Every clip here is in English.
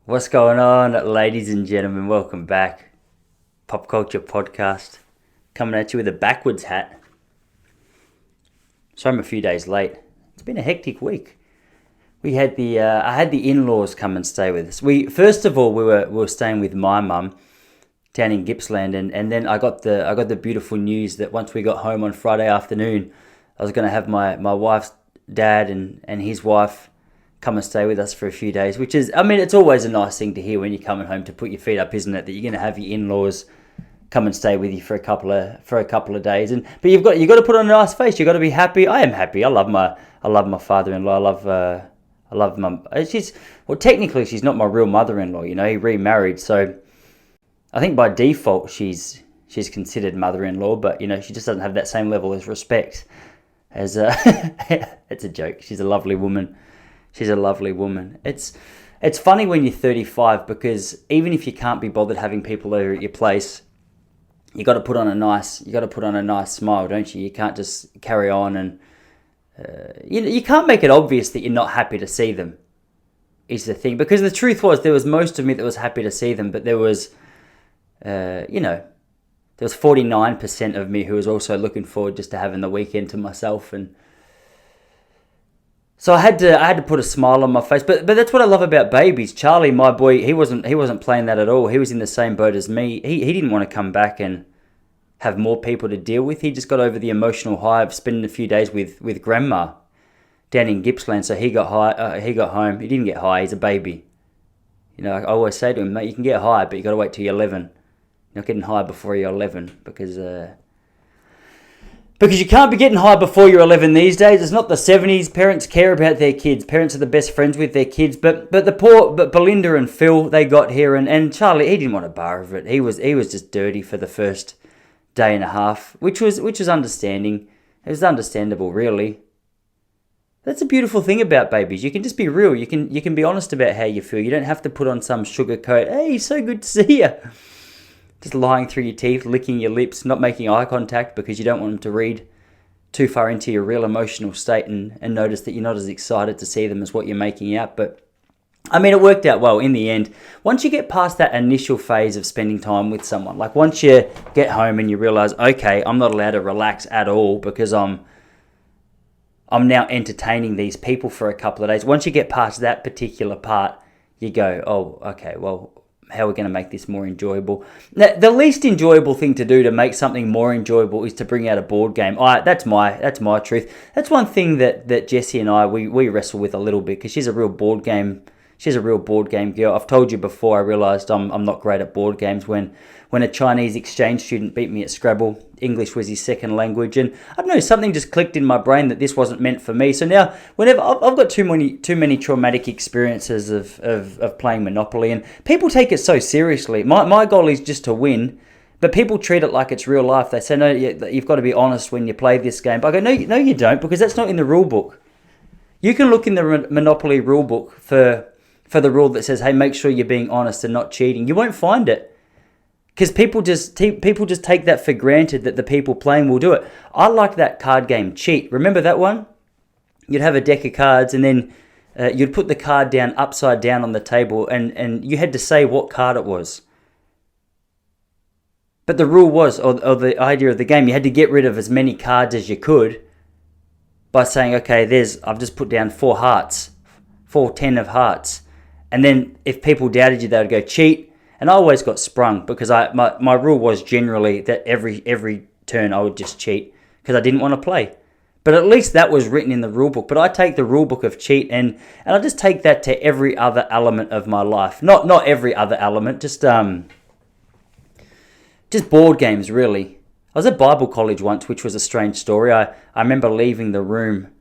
What's going on, ladies and gentlemen? Welcome back. Pop Culture Podcast. Coming at you with a backwards hat. So I'm a few days late. It's been a hectic week. I had the in-laws come and stay with us. First of all, we were staying with my mum down in Gippsland, and then I got the beautiful news that once we got home on Friday afternoon, I was going to have my wife's dad and his wife come and stay with us for a few days, which is, it's always a nice thing to hear when you're coming home to put your feet up, isn't it? That you're going to have your in-laws come and stay with you for a couple of days, but you've got to put on a nice face. You've got to be happy. I am happy. I love my father-in-law. I love mum. Technically she's not my real mother-in-law. He remarried, so I think by default she's considered mother-in-law, but she just doesn't have that same level of respect as it's a joke. She's a lovely woman. It's funny when you're 35, because even if you can't be bothered having people over at your place, you got to put on a nice smile, don't you? You can't just carry on and you can't make it obvious that you're not happy to see them. Is the thing, because the truth was there was most of me that was happy to see them, but there was there was 49% of me who was also looking forward just to having the weekend to myself. And so I had to put a smile on my face, but that's what I love about babies. Charlie, my boy, he wasn't playing that at all. He was in the same boat as me. He didn't want to come back and have more people to deal with. He just got over the emotional high of spending a few days with grandma down in Gippsland. So he got home. He didn't get high. He's a baby. I always say to him, mate, you can get high, but you got to wait till you're 11. You're not getting high before you're 11 because you can't be getting high before you're 11 these days. It's not the 70s. Parents care about their kids. Parents are the best friends with their kids. But Belinda and Phil, they got here, and Charlie, he didn't want a bar of it. He was just dirty for the first day and a half, which was understanding. It was understandable, really. That's a beautiful thing about babies. You can just be real. You can be honest about how you feel. You don't have to put on some sugarcoat. Hey, so good to see you. Just lying through your teeth, licking your lips, not making eye contact because you don't want them to read too far into your real emotional state and notice that you're not as excited to see them as what you're making out. But it worked out well in the end. Once you get past that initial phase of spending time with someone, like once you get home and you realize, okay, I'm not allowed to relax at all because I'm now entertaining these people for a couple of days. Once you get past that particular part, you go, oh, okay, well, how are we going to make this more enjoyable? Now, the least enjoyable thing to do to make something more enjoyable is to bring out a board game. That's my truth. That's one thing that Jessie and I we wrestle with a little bit, because she's a real board game girl. I've told you before, I realised I'm not great at board games. When a Chinese exchange student beat me at Scrabble, English was his second language, and I don't know, something just clicked in my brain that this wasn't meant for me. So now, whenever I've got too many traumatic experiences of playing Monopoly, and people take it so seriously. My goal is just to win, but people treat it like it's real life. They say, no, you've got to be honest when you play this game. But I go, no, you don't, because that's not in the rule book. You can look in the Monopoly rule book for the rule that says, hey, make sure you're being honest and not cheating. You won't find it. Because people just take that for granted that the people playing will do it. I like that card game, Cheat. Remember that one? You'd have a deck of cards, and then you'd put the card down upside down on the table, and you had to say what card it was. But the rule was, or the idea of the game, you had to get rid of as many cards as you could by saying, okay, I've just put down 4 hearts, 10 of hearts. And then if people doubted you, they would go cheat. And I always got sprung because my rule was generally that every turn I would just cheat because I didn't want to play. But at least that was written in the rule book. But I take the rule book of cheat and I just take that to every other element of my life. Not every other element, just board games, really. I was at Bible college once, which was a strange story. I remember leaving the room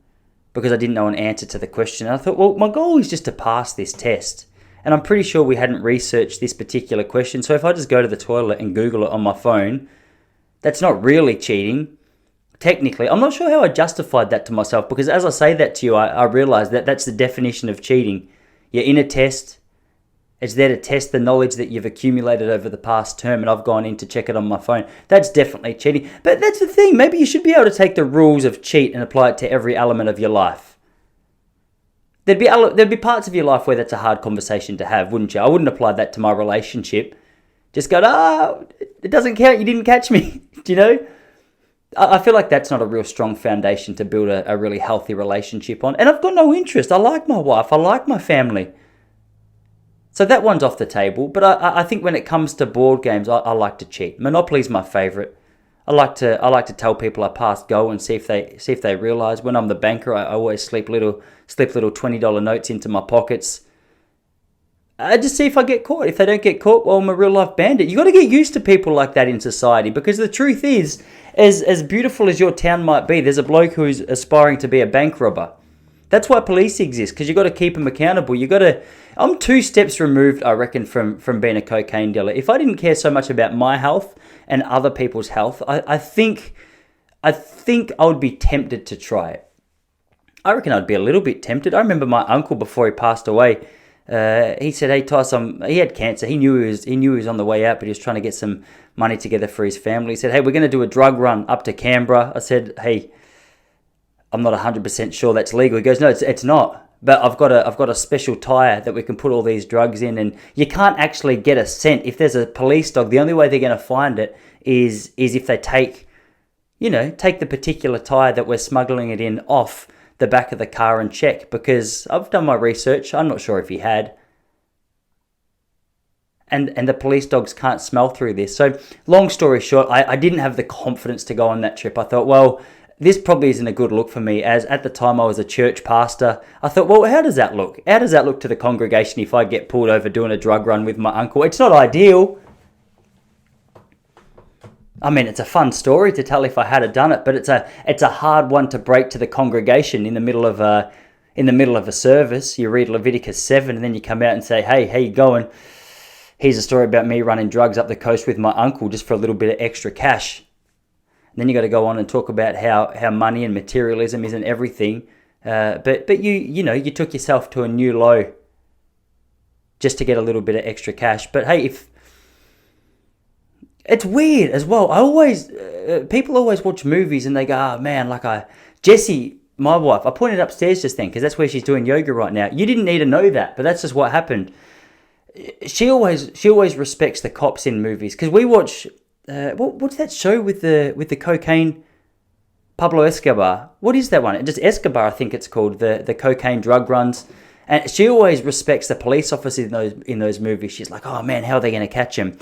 because I didn't know an answer to the question. And I thought, well, my goal is just to pass this test. And I'm pretty sure we hadn't researched this particular question. So if I just go to the toilet and Google it on my phone, that's not really cheating. Technically, I'm not sure how I justified that to myself, because as I say that to you, I realize that that's the definition of cheating. You're in a test. It's there to test the knowledge that you've accumulated over the past term, and I've gone in to check it on my phone. That's definitely cheating. But that's the thing. Maybe you should be able to take the rules of cheat and apply it to every element of your life. there'd be parts of your life where that's a hard conversation to have, wouldn't you? I wouldn't apply that to my relationship. Just go, it doesn't count. You didn't catch me. Do you know? I feel like that's not a real strong foundation to build a really healthy relationship on. And I've got no interest. I like my wife. I like my family. So that one's off the table. But I think when it comes to board games, I like to cheat. Monopoly's my favourite. I like to tell people I passed go and see if they realise. When I'm the banker, I always slip little $20 notes into my pockets. I just see if I get caught. If they don't get caught, well, I'm a real life bandit. You got to get used to people like that in society, because the truth is, as beautiful as your town might be, there's a bloke who's aspiring to be a bank robber. That's why police exist, because you got to keep them accountable. I'm 2 steps removed, I reckon, from being a cocaine dealer. If I didn't care so much about my health and other people's health, I think I would be tempted to try it. I reckon I'd be a little bit tempted. I remember my uncle, before he passed away, he said, "Hey Tyson," he had cancer. He knew he was on the way out, but he was trying to get some money together for his family. He said, "Hey, we're going to do a drug run up to Canberra." I said, "Hey, I'm not 100% sure that's legal." He goes, "No, it's not. But I've got a special tyre that we can put all these drugs in, and you can't actually get a scent. If there's a police dog, the only way they're going to find it is if they take the particular tyre that we're smuggling it in off the back of the car and check." Because I've done my research. I'm not sure if he had. And the police dogs can't smell through this. So long story short, I didn't have the confidence to go on that trip. I thought, well, this probably isn't a good look for me, as at the time I was a church pastor. I thought, well, how does that look? How does that look to the congregation if I get pulled over doing a drug run with my uncle? It's not ideal. I mean, it's a fun story to tell if I had done it, but it's a hard one to break to the congregation in the middle of a service. You read Leviticus 7, and then you come out and say, "Hey, how you going? Here's a story about me running drugs up the coast with my uncle just for a little bit of extra cash." And then you got to go on and talk about how money and materialism isn't everything. But you took yourself to a new low just to get a little bit of extra cash. But hey, if it's weird as well. People always watch movies and they go, "Oh man, Jessie, my wife, I pointed upstairs just then because that's where she's doing yoga right now." You didn't need to know that, but that's just what happened. She always respects the cops in movies, because we watch what's that show with the cocaine, Pablo Escobar? What is that one? Just Escobar, I think it's called, the cocaine drug runs. And she always respects the police officers in those movies. She's like, "Oh man, how are they going to catch him?"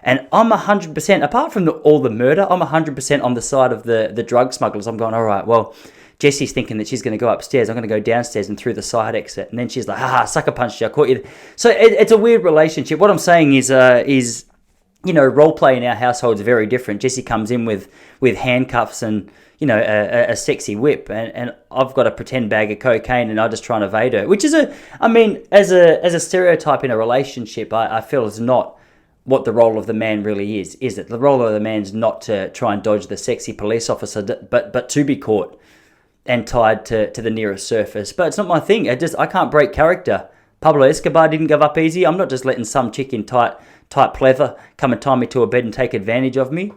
And I'm 100%, apart from all the murder, I'm 100% on the side of the drug smugglers. I'm going, all right, well, Jessie's thinking that she's going to go upstairs. I'm going to go downstairs and through the side exit. And then she's like, "Haha, sucker punched you. I caught you." So it's a weird relationship. What I'm saying is role play in our household is very different. Jessie comes in with handcuffs and, a sexy whip. And I've got a pretend bag of cocaine and I just try and evade her. Which is as a stereotype in a relationship, I feel is not what the role of the man really is it? The role of the man's not to try and dodge the sexy police officer, but to be caught and tied to the nearest surface. But it's not my thing. I can't break character. Pablo Escobar didn't give up easy. I'm not just letting some chick in tight pleather come and tie me to a bed and take advantage of me.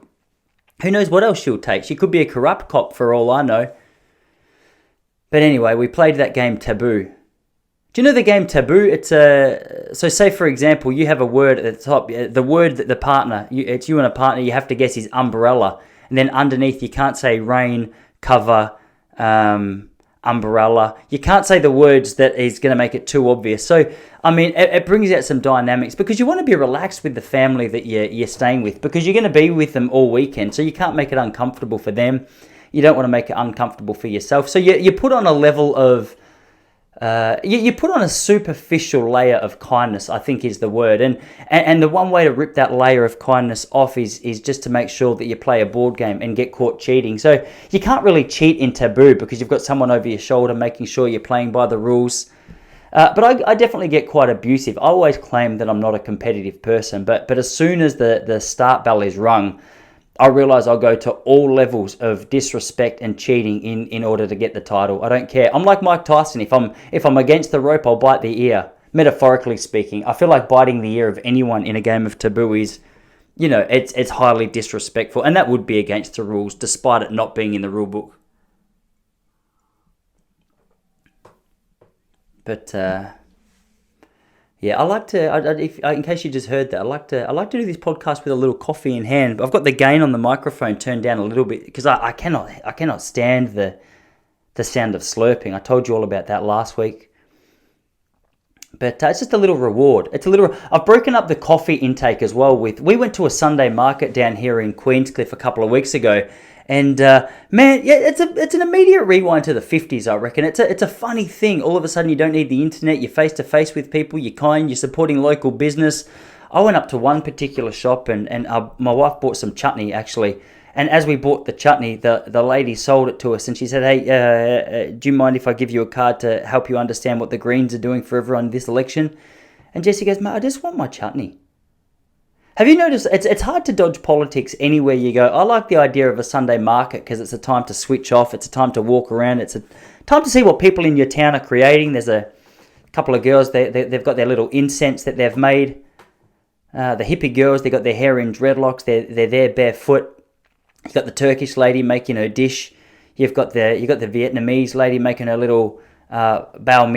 Who knows what else she'll take? She could be a corrupt cop for all I know. But anyway, we played that game Taboo. Do you know the game Taboo? It's so say for example, you have a word at the top. The word that the partner, it's you and a partner, you have to guess is umbrella. And then underneath you can't say rain, cover, umbrella. You can't say the words that is going to make it too obvious. So, I mean, it brings out some dynamics, because you want to be relaxed with the family that you're staying with, because you're going to be with them all weekend. So you can't make it uncomfortable for them. You don't want to make it uncomfortable for yourself. So you put on a level of, you put on a superficial layer of kindness, I think is the word. And the one way to rip that layer of kindness off is just to make sure that you play a board game and get caught cheating. So you can't really cheat in Taboo because you've got someone over your shoulder making sure you're playing by the rules. But I definitely get quite abusive. I always claim that I'm not a competitive person, but as soon as the start bell is rung, I realise I'll go to all levels of disrespect and cheating in order to get the title. I don't care. I'm like Mike Tyson. If I'm against the rope, I'll bite the ear. Metaphorically speaking, I feel like biting the ear of anyone in a game of Taboo is, it's highly disrespectful, and that would be against the rules, despite it not being in the rule book. But yeah, I like to. In case you just heard that, I like to do this podcast with a little coffee in hand. I've got the gain on the microphone turned down a little bit because I cannot stand the sound of slurping. I told you all about that last week. But it's just a little reward. I've broken up the coffee intake as well. We went to a Sunday market down here in Queenscliff a couple of weeks ago, and man, yeah, it's an immediate rewind to the 50s. I reckon it's a funny thing. All of a sudden, you don't need the internet. You're face to face with people. You're supporting local business. I went up to one particular shop, and my wife bought some chutney actually. And as we bought the chutney, the lady sold it to us, and she said, "Hey, do you mind if I give you a card to help you understand what the Greens are doing for everyone this election?" And Jesse goes, "Mate, I just want my chutney." Have you noticed it's hard to dodge politics anywhere you go? I like the idea of a Sunday market because it's a time to switch off. It's a time to walk around. It's a time to see what people in your town are creating. There's a couple of girls, they've got their little incense that they've made. The hippie girls, they got their hair in dreadlocks. They're there barefoot. You've got the Turkish lady making her dish. You've got the Vietnamese lady making her little bao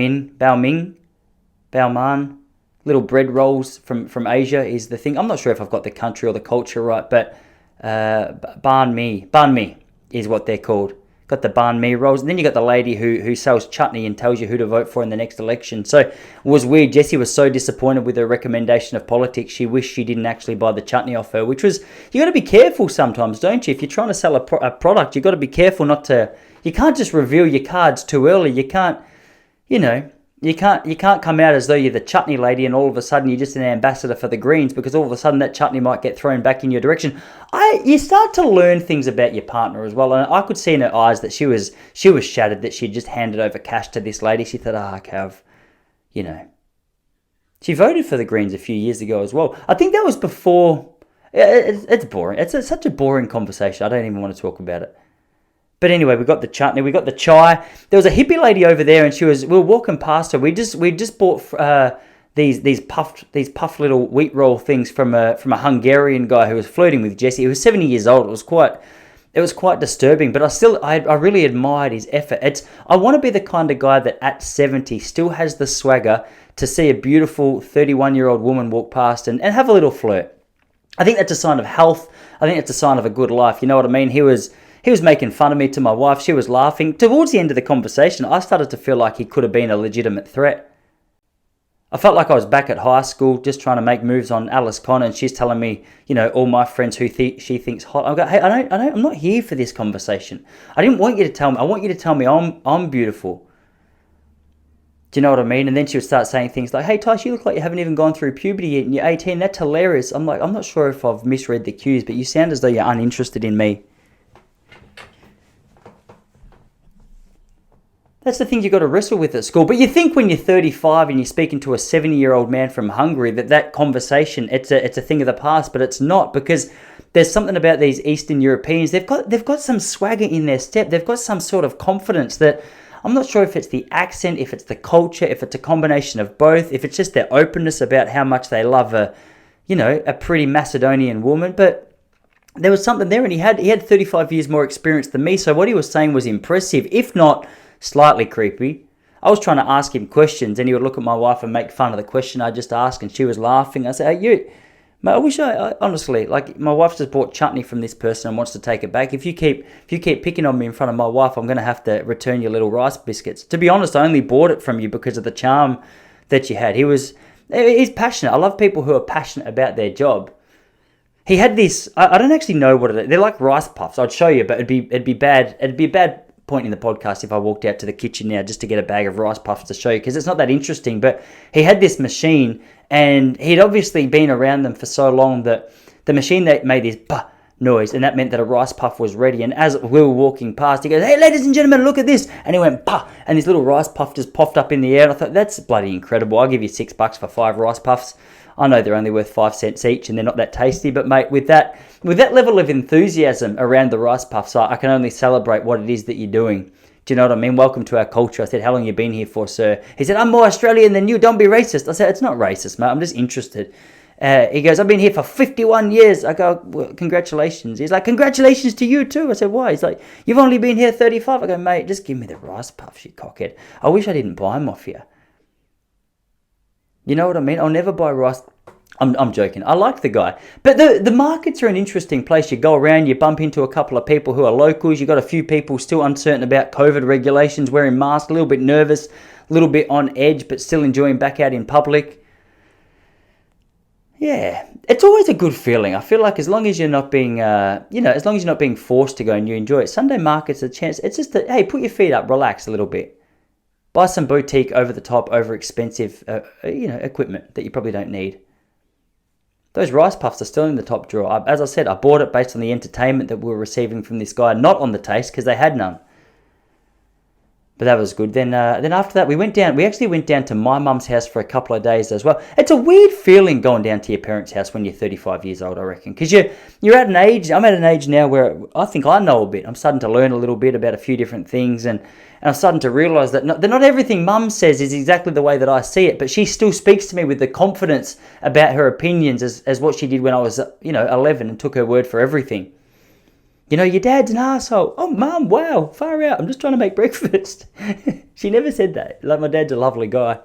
man, little bread rolls from Asia is the thing. I'm not sure if I've got the country or the culture right, but banh mi is what they're called. Got the banh mi rolls, and then you got the lady who sells chutney and tells you who to vote for in the next election. So it was weird. Jessie was so disappointed with her recommendation of politics. She wished she didn't actually buy the chutney off her, which was, you got to be careful sometimes, don't you? If you're trying to sell a product, you got to be careful not to. You can't just reveal your cards too early. You can't, You can't come out as though you're the chutney lady and all of a sudden you're just an ambassador for the Greens, because all of a sudden that chutney might get thrown back in your direction. You start to learn things about your partner as well, and I could see in her eyes that she was shattered that she'd just handed over cash to this lady. She thought, Cav, She voted for the Greens a few years ago as well. I think that was before. It's boring. It's such a boring conversation. I don't even want to talk about it. But anyway, we got the chutney, we got the chai. There was a hippie lady over there, and we were walking past her. We just bought these puffed little wheat roll things from a Hungarian guy who was flirting with Jessie. He was 70 years old. It was quite disturbing, but I really admired his effort. I want to be the kind of guy that at 70 still has the swagger to see a beautiful 31-year-old woman walk past and have a little flirt. I think that's a sign of health. I think it's a sign of a good life. You know what I mean? He was making fun of me to my wife. She was laughing. Towards the end of the conversation, I started to feel like he could have been a legitimate threat. I felt like I was back at high school just trying to make moves on Alice Connor, and she's telling me, all my friends who she thinks hot. I go, hey, I'm not here for this conversation. I didn't want you to tell me. I want you to tell me I'm beautiful. Do you know what I mean? And then she would start saying things like, hey, Tyson, you look like you haven't even gone through puberty yet and you're 18. That's hilarious. I'm like, I'm not sure if I've misread the cues, but you sound as though you're uninterested in me. That's the thing you've got to wrestle with at school. But you think when you're 35 and you're speaking to a 70-year-old man from Hungary that conversation, it's a thing of the past, but it's not, because there's something about these Eastern Europeans. They've got some swagger in their step. They've got some sort of confidence that I'm not sure if it's the accent, if it's the culture, if it's a combination of both, if it's just their openness about how much they love a pretty Macedonian woman. But there was something there, and he had 35 years more experience than me. So what he was saying was impressive, if not slightly creepy. I was trying to ask him questions, and he would look at my wife and make fun of the question I just asked, and she was laughing. I said, hey, mate, I wish I honestly, like, my wife just bought chutney from this person and wants to take it back. If you keep picking on me in front of my wife, I'm going to have to return your little rice biscuits. To be honest, I only bought it from you because of the charm that you had. He's passionate. I love people who are passionate about their job. He had this, I don't actually know what it is. They're like rice puffs. I'd show you, but it'd be bad. It'd be a bad point in the podcast if I walked out to the kitchen now just to get a bag of rice puffs to show you, because it's not that interesting. But he had this machine, and he'd obviously been around them for so long that the machine that made this bah noise, and that meant that a rice puff was ready. And as we were walking past, he goes, hey, ladies and gentlemen, look at this. And he went bah, and his little rice puff just popped up in the air. And I thought, that's bloody incredible. I'll give you $6 for 5 rice puffs. I know they're only worth 5 cents each and they're not that tasty, but mate, with that level of enthusiasm around the rice puffs, I can only celebrate what it is that you're doing. Do you know what I mean? Welcome to our culture. I said, how long have you been here for, sir? He said, I'm more Australian than you. Don't be racist. I said, it's not racist, mate. I'm just interested. He goes, I've been here for 51 years. I go, well, congratulations. He's like, congratulations to you too. I said, why? He's like, you've only been here 35. I go, mate, just give me the rice puffs, you cockhead. I wish I didn't buy them off you. You know what I mean? I'll never buy rice. I'm joking. I like the guy. But the markets are an interesting place. You go around, you bump into a couple of people who are locals. You got a few people still uncertain about COVID regulations, wearing masks, a little bit nervous, a little bit on edge, but still enjoying back out in public. Yeah, it's always a good feeling. I feel like as long as you're not being, as long as you're not being forced to go and you enjoy it. Sunday market's a chance. It's just that, hey, put your feet up, relax a little bit. Buy some boutique, over-the-top, over-expensive, equipment that you probably don't need. Those rice puffs are still in the top drawer. As I said, I bought it based on the entertainment that we were receiving from this guy, not on the taste, because they had none. But that was good. Then after that, we actually went down to my mum's house for a couple of days as well. It's a weird feeling going down to your parents' house when you're 35 years old, I reckon. Because you're at an age, I'm at an age now where I think I know a bit. I'm starting to learn a little bit about a few different things, and I'm starting to realise that not everything mum says is exactly the way that I see it, but she still speaks to me with the confidence about her opinions as what she did when I was, 11 and took her word for everything. Your dad's an asshole. Oh, mum, wow, far out. I'm just trying to make breakfast. She never said that. Like, my dad's a lovely guy.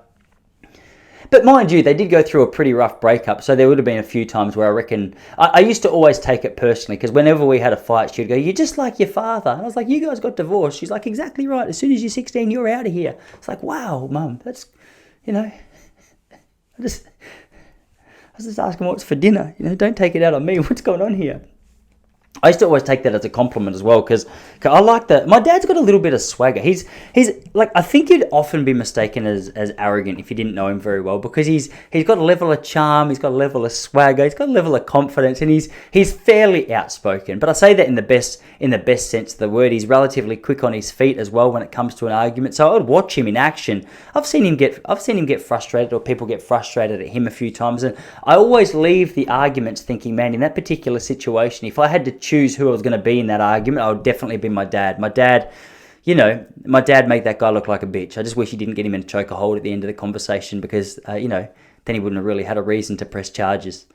But mind you, they did go through a pretty rough breakup, so there would have been a few times where I reckon... I used to always take it personally, because whenever we had a fight, she'd go, you're just like your father. And I was like, you guys got divorced. She's like, exactly right. As soon as you're 16, you're out of here. It's like, wow, mum, that's, I was just asking what's for dinner. Don't take it out on me. What's going on here? I used to always take that as a compliment as well, because I like that. My dad's got a little bit of swagger. He's like, I think he'd often be mistaken as arrogant if you didn't know him very well, because he's got a level of charm, he's got a level of swagger, he's got a level of confidence, and he's fairly outspoken. But I say that in the best sense of the word. He's relatively quick on his feet as well when it comes to an argument. So I would watch him in action. I've seen him get frustrated, or people get frustrated at him a few times, and I always leave the arguments thinking, man, in that particular situation, if I had to choose who I was going to be in that argument, I would definitely be my dad. My dad made that guy look like a bitch. I just wish he didn't get him in a chokehold at the end of the conversation, because, then he wouldn't have really had a reason to press charges.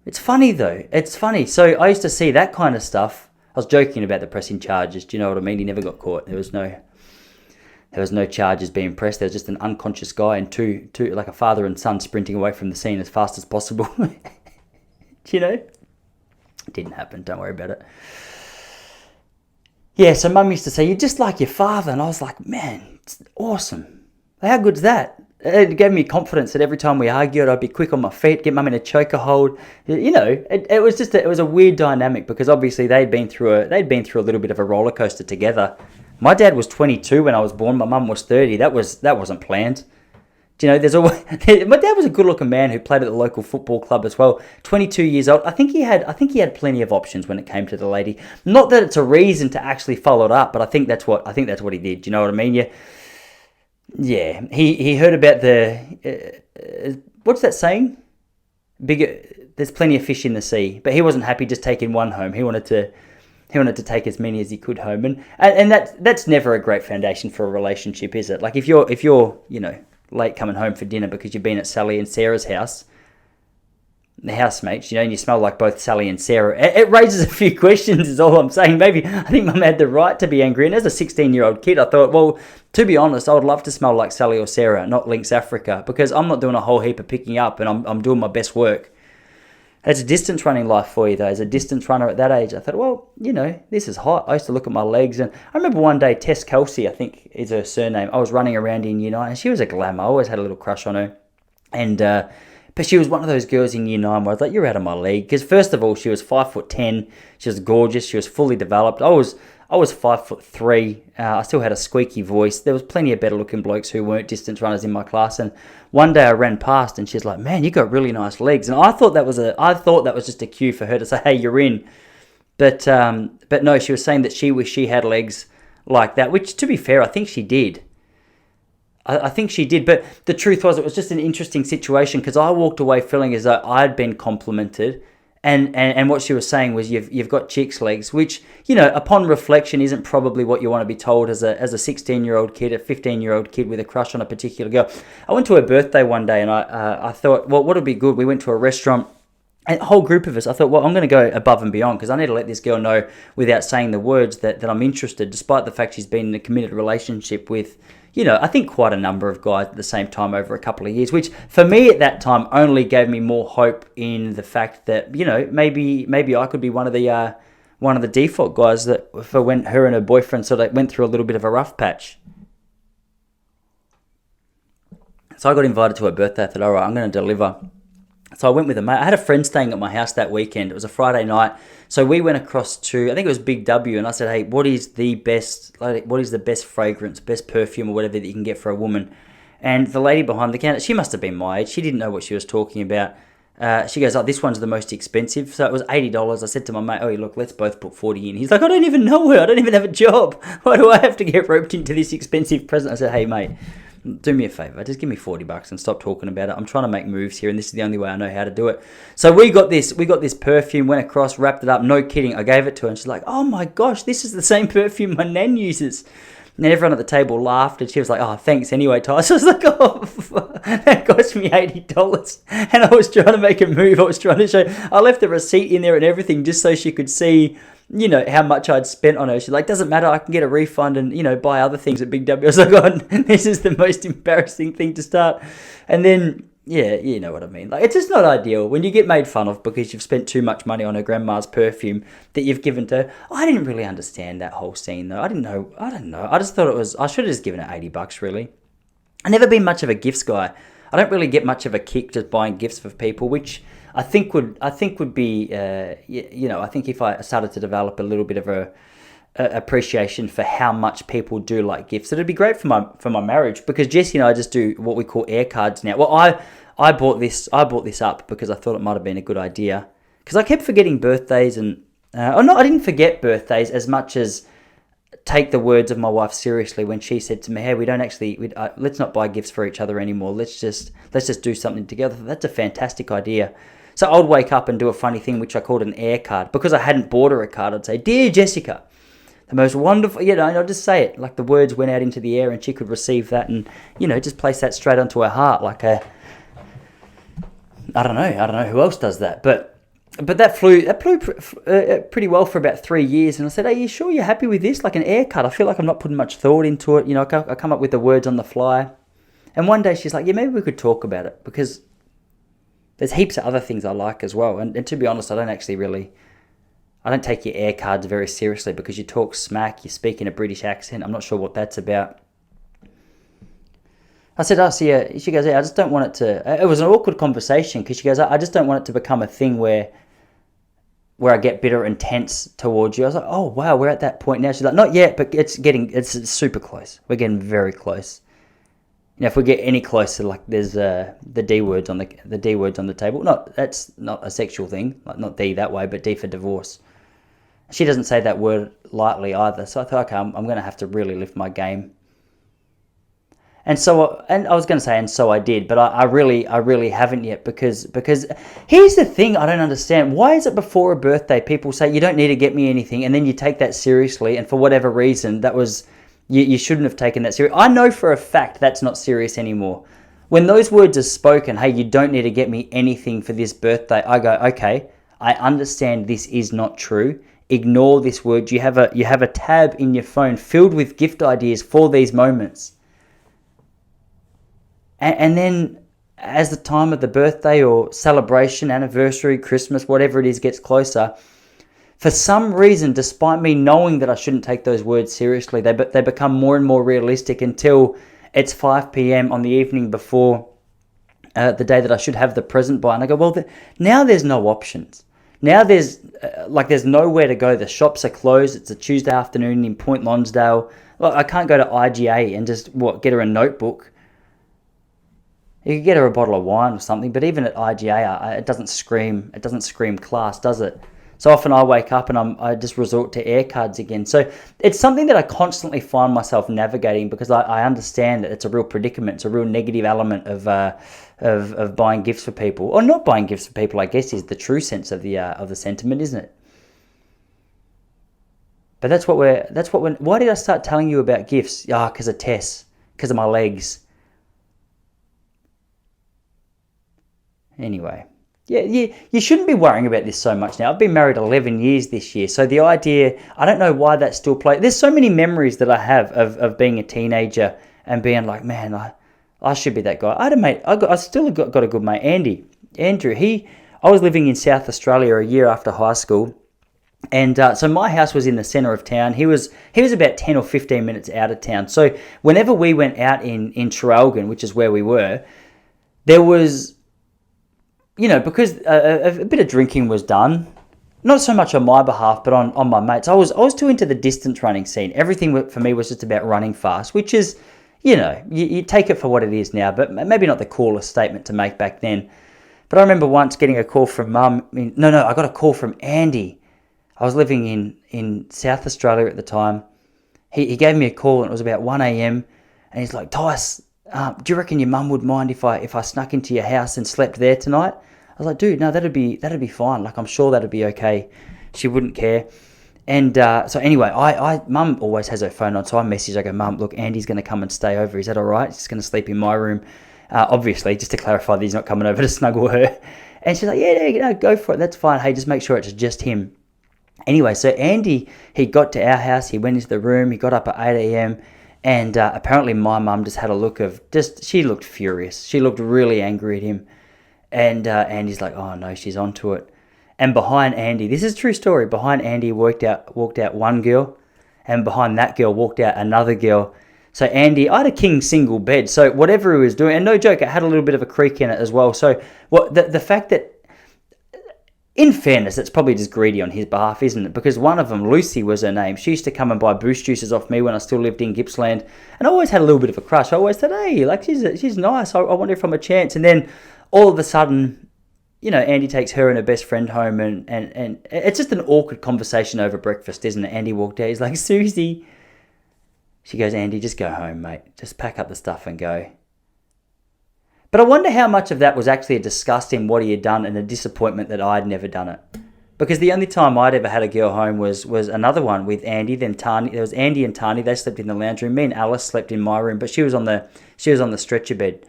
It's funny, though. It's funny. So I used to see that kind of stuff. I was joking about the pressing charges. Do you know what I mean? He never got caught. There was no charges being pressed. There was just an unconscious guy and two like a father and son sprinting away from the scene as fast as possible. It didn't happen. Don't worry about it. Yeah, so Mum used to say, you're just like your father. And I was like, man, it's awesome. How good's that? It gave me confidence that every time we argued, I'd be quick on my feet, get Mum in a chokehold. It was a weird dynamic, because obviously they'd been through a little bit of a roller coaster together. My dad was 22 when I was born. My mum was 30. That wasn't planned. There's always... My dad was a good-looking man who played at the local football club as well. 22 years old. I think he had plenty of options when it came to the lady. Not that it's a reason to actually follow it up, but I think that's what he did. Do you know what I mean? Yeah. He heard about the what's that saying? There's plenty of fish in the sea, but he wasn't happy just taking one home. He wanted to take as many as he could home, and that's never a great foundation for a relationship, is it? Like if you're late coming home for dinner because you've been at Sally and Sarah's house, the housemates, and you smell like both Sally and Sarah. It raises a few questions, is all I'm saying. Maybe I think Mum had the right to be angry, and as a 16-year-old kid, I thought, well, to be honest, I would love to smell like Sally or Sarah, not Lynx Africa, because I'm not doing a whole heap of picking up, and I'm doing my best work. It's a distance running life for you, though. As a distance runner at that age, I thought, well, this is hot. I used to look at my legs, and I remember one day, Tess Kelsey, I think is her surname, I was running around in Year 9, and she was a glamour. I always had a little crush on her. And but she was one of those girls in Year 9 where I was like, you're out of my league. Because first of all, she was 5'10", she was gorgeous, she was fully developed. I was 5'3". I still had a squeaky voice. There was plenty of better looking blokes who weren't distance runners in my class. And one day I ran past and she's like, man, you got really nice legs. And I thought that was just a cue for her to say, hey, you're in. But no, she was saying that she wished she had legs like that, which to be fair, I think she did. I think she did, but the truth was it was just an interesting situation, because I walked away feeling as though I'd been complimented, and what she was saying was you've got chick's legs, which, upon reflection isn't probably what you want to be told as a 16-year-old kid, a 15-year-old kid with a crush on a particular girl. I went to her birthday one day, and I thought, well, what would be good? We went to a restaurant, and a whole group of us, I thought, well, I'm going to go above and beyond, because I need to let this girl know without saying the words that I'm interested, despite the fact she's been in a committed relationship with I think quite a number of guys at the same time over a couple of years, which for me at that time only gave me more hope in the fact that, maybe I could be one of the default guys that for when her and her boyfriend sort of went through a little bit of a rough patch. So I got invited to her birthday. I thought, all right, I'm going to deliver. So I went with a mate. I had a friend staying at my house that weekend. It was a Friday night. So we went across to, I think it was Big W, and I said, hey, what is the best fragrance, best perfume or whatever that you can get for a woman? And the lady behind the counter, she must have been my age. She didn't know what she was talking about. She goes, this one's the most expensive. So it was $80. I said to my mate, look, let's both put 40 in. He's like, I don't even know her. I don't even have a job. Why do I have to get roped into this expensive present? I said, hey, mate, do me a favor, just give me $40 and stop talking about it. I'm trying to make moves here, and this is the only way I know how to do it. So we got this perfume, went across, wrapped it up. No kidding, I gave it to her, and she's like, oh my gosh, this is the same perfume my nan uses. And everyone at the table laughed, and she was like, oh, thanks anyway, Tyson. I was like, that cost me $80. And I was trying to make a move. I was trying to show, I left the receipt in there and everything just so she could see, how much I'd spent on her. She's like, doesn't matter, I can get a refund and, buy other things at Big W. I was like, this is the most embarrassing thing to start. And then, yeah, you know what I mean. Like, it's just not ideal when you get made fun of because you've spent too much money on her grandma's perfume that you've given to her. I didn't really understand that whole scene, though. I don't know. I just thought I should have just given her $80, really. I've never been much of a gifts guy. I don't really get much of a kick just buying gifts for people, which I think would be, I think if I started to develop a little bit of a appreciation for how much people do like gifts, it'd be great for my marriage, because Jesse and I just do what we call air cards now. Well, I bought this up because I thought it might have been a good idea, because I kept forgetting birthdays and I didn't forget birthdays as much as take the words of my wife seriously when she said to me, hey, let's not buy gifts for each other anymore. Let's just do something together. That's a fantastic idea. So I would wake up and do a funny thing, which I called an air card. Because I hadn't bought her a card, I'd say, Dear Jessica, the most wonderful, and I'd just say it. Like the words went out into the air and she could receive that and, just place that straight onto her heart. Like I don't know who else does that. But that flew pretty well for about 3 years. And I said, are you sure you're happy with this? Like an air card. I feel like I'm not putting much thought into it. I come up with the words on the fly. And one day she's like, yeah, maybe we could talk about it, because there's heaps of other things I like as well. And to be honest, I don't take your air cards very seriously, because you talk smack, you speak in a British accent. I'm not sure what that's about. I said, she goes, I just don't want it to, it was an awkward conversation, because she goes, I just don't want it to become a thing where I get bitter and tense towards you. I was like, oh, wow, we're at that point now. She's like, not yet, but it's super close. We're getting very close. If we get any closer, like there's the D words on the table. That's not a sexual thing, like not D that way, but D for divorce. She doesn't say that word lightly either. So I thought, okay, I'm going to have to really lift my game. And I was going to say, and so I did, but I really haven't yet, because here's the thing I don't understand. Why is it before a birthday people say you don't need to get me anything, and then you take that seriously, and for whatever reason that was. You shouldn't have taken that serious. I know for a fact that's not serious anymore. When those words are spoken, hey, you don't need to get me anything for this birthday, I go, okay, I understand this is not true. Ignore this word. You have a tab in your phone filled with gift ideas for these moments. And then as the time of the birthday or celebration, anniversary, Christmas, whatever it is gets closer, for some reason, despite me knowing that I shouldn't take those words seriously, they become more and more realistic until it's 5 p.m. on the evening before the day that I should have the present by. And I go, well, now there's no options. Now there's nowhere to go. The shops are closed. It's a Tuesday afternoon in Point Lonsdale. Well, I can't go to IGA and just get her a notebook. You could get her a bottle of wine or something, but even at IGA, it doesn't scream class, does it? So often I wake up and I just resort to air cards again. So it's something that I constantly find myself navigating, because I understand that it's a real predicament. It's a real negative element of buying gifts for people, or not buying gifts for people, I guess, is the true sense of the sentiment, isn't it? But why did I start telling you about gifts? Because of Tess, because of my legs. Anyway. Yeah, you shouldn't be worrying about this so much now. I've been married 11 years this year, so the idea, I don't know why that still plays. There's so many memories that I have of being a teenager and being like, man, I should be that guy. I had a mate. I still got a good mate, Andrew. I was living in South Australia a year after high school, and so my house was in the centre of town. He was about 10 or 15 minutes out of town. So whenever we went out in Traralgon, which is where we were, there was, because a bit of drinking was done. Not so much on my behalf, but on my mates. I was too into the distance running scene. Everything for me was just about running fast, which is, you take it for what it is now, but maybe not the coolest statement to make back then. But I remember once getting a call from Mum. I got a call from Andy. I was living in South Australia at the time. He gave me a call, and it was about 1 a.m. And he's like, Tice, do you reckon your mum would mind if I snuck into your house and slept there tonight? I was like, dude, no, that'd be fine. Like, I'm sure that'd be okay. She wouldn't care. And so anyway, Mum always has her phone on, so I message. I go, Mum, look, Andy's going to come and stay over. Is that all right? He's going to sleep in my room. Obviously, just to clarify that he's not coming over to snuggle her. And she's like, yeah, go for it. That's fine. Hey, just make sure it's just him. Anyway, so Andy, he got to our house. He went into the room. He got up at 8 a.m. And apparently my mum just had a look of she looked furious. She looked really angry at him. And Andy's like, oh no, she's onto it. And behind Andy, this is a true story, behind Andy walked out one girl, and behind that girl walked out another girl. So Andy, I had a king single bed, so whatever he was doing, and no joke, it had a little bit of a creak in it as well. So the fact that, in fairness, it's probably just greedy on his behalf, isn't it? Because one of them, Lucy was her name, she used to come and buy boost juices off me when I still lived in Gippsland, and I always had a little bit of a crush. I always said, hey, like she's nice, I wonder if I'm a chance. And then all of a sudden, Andy takes her and her best friend home, and it's just an awkward conversation over breakfast, isn't it? Andy walked out, he's like, Susie. She goes, Andy, just go home, mate. Just pack up the stuff and go. But I wonder how much of that was actually a disgust in what he had done and a disappointment that I'd never done it. Because the only time I'd ever had a girl home was another one with Andy, then Tani. There was Andy and Tani, they slept in the lounge room. Me and Alice slept in my room, but she was on the stretcher bed.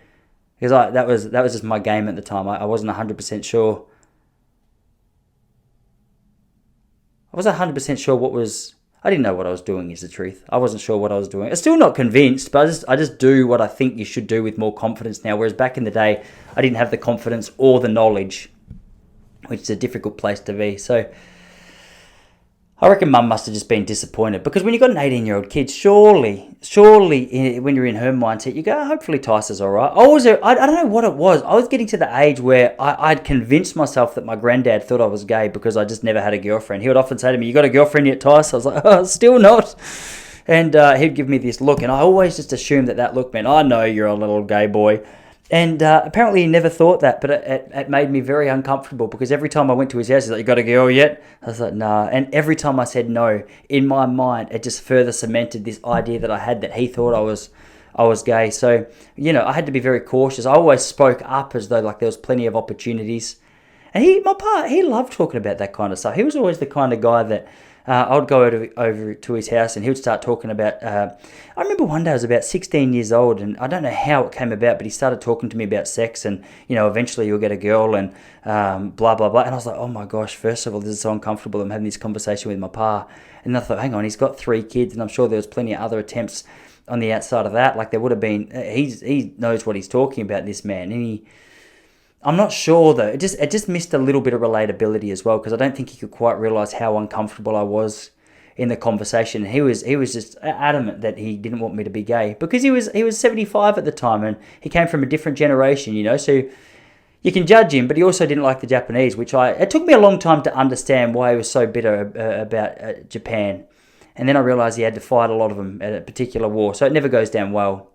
Because that was just my game at the time. I wasn't 100% sure. I wasn't 100% sure I didn't know what I was doing, is the truth. I wasn't sure what I was doing. I'm still not convinced, but I just do what I think you should do with more confidence now. Whereas back in the day, I didn't have the confidence or the knowledge, which is a difficult place to be. So I reckon Mum must have just been disappointed, because when you've got an 18-year-old kid, surely, when you're in her mindset, you go, hopefully Tice is all right. I don't know what it was. I was getting to the age where I'd convinced myself that my granddad thought I was gay because I just never had a girlfriend. He would often say to me, you got a girlfriend yet, Tice? I was like, oh, still not. And he'd give me this look, and I always just assumed that look meant, I know you're a little gay boy. And apparently he never thought that, but it made me very uncomfortable, because every time I went to his house, he's like, you got a girl yet? I was like, nah. And every time I said no, in my mind, it just further cemented this idea that I had that he thought I was gay. So, I had to be very cautious. I always spoke up as though like there was plenty of opportunities. And he loved talking about that kind of stuff. He was always the kind of guy that I would go over to his house, and he would start talking about... I remember one day I was about 16 years old, and I don't know how it came about, but he started talking to me about sex, and, eventually you'll get a girl, and blah, blah, blah. And I was like, oh my gosh, first of all, this is so uncomfortable. I'm having this conversation with my pa. And I thought, hang on, he's got 3 kids, and I'm sure there was plenty of other attempts on the outside of that. Like there would have been... He knows what he's talking about, this man. And I'm not sure though. It just missed a little bit of relatability as well, because I don't think he could quite realise how uncomfortable I was in the conversation. He was just adamant that he didn't want me to be gay, because he was 75 at the time, and he came from a different generation, So you can judge him, but he also didn't like the Japanese, it took me a long time to understand why he was so bitter about Japan. And then I realised he had to fight a lot of them at a particular war, so it never goes down well.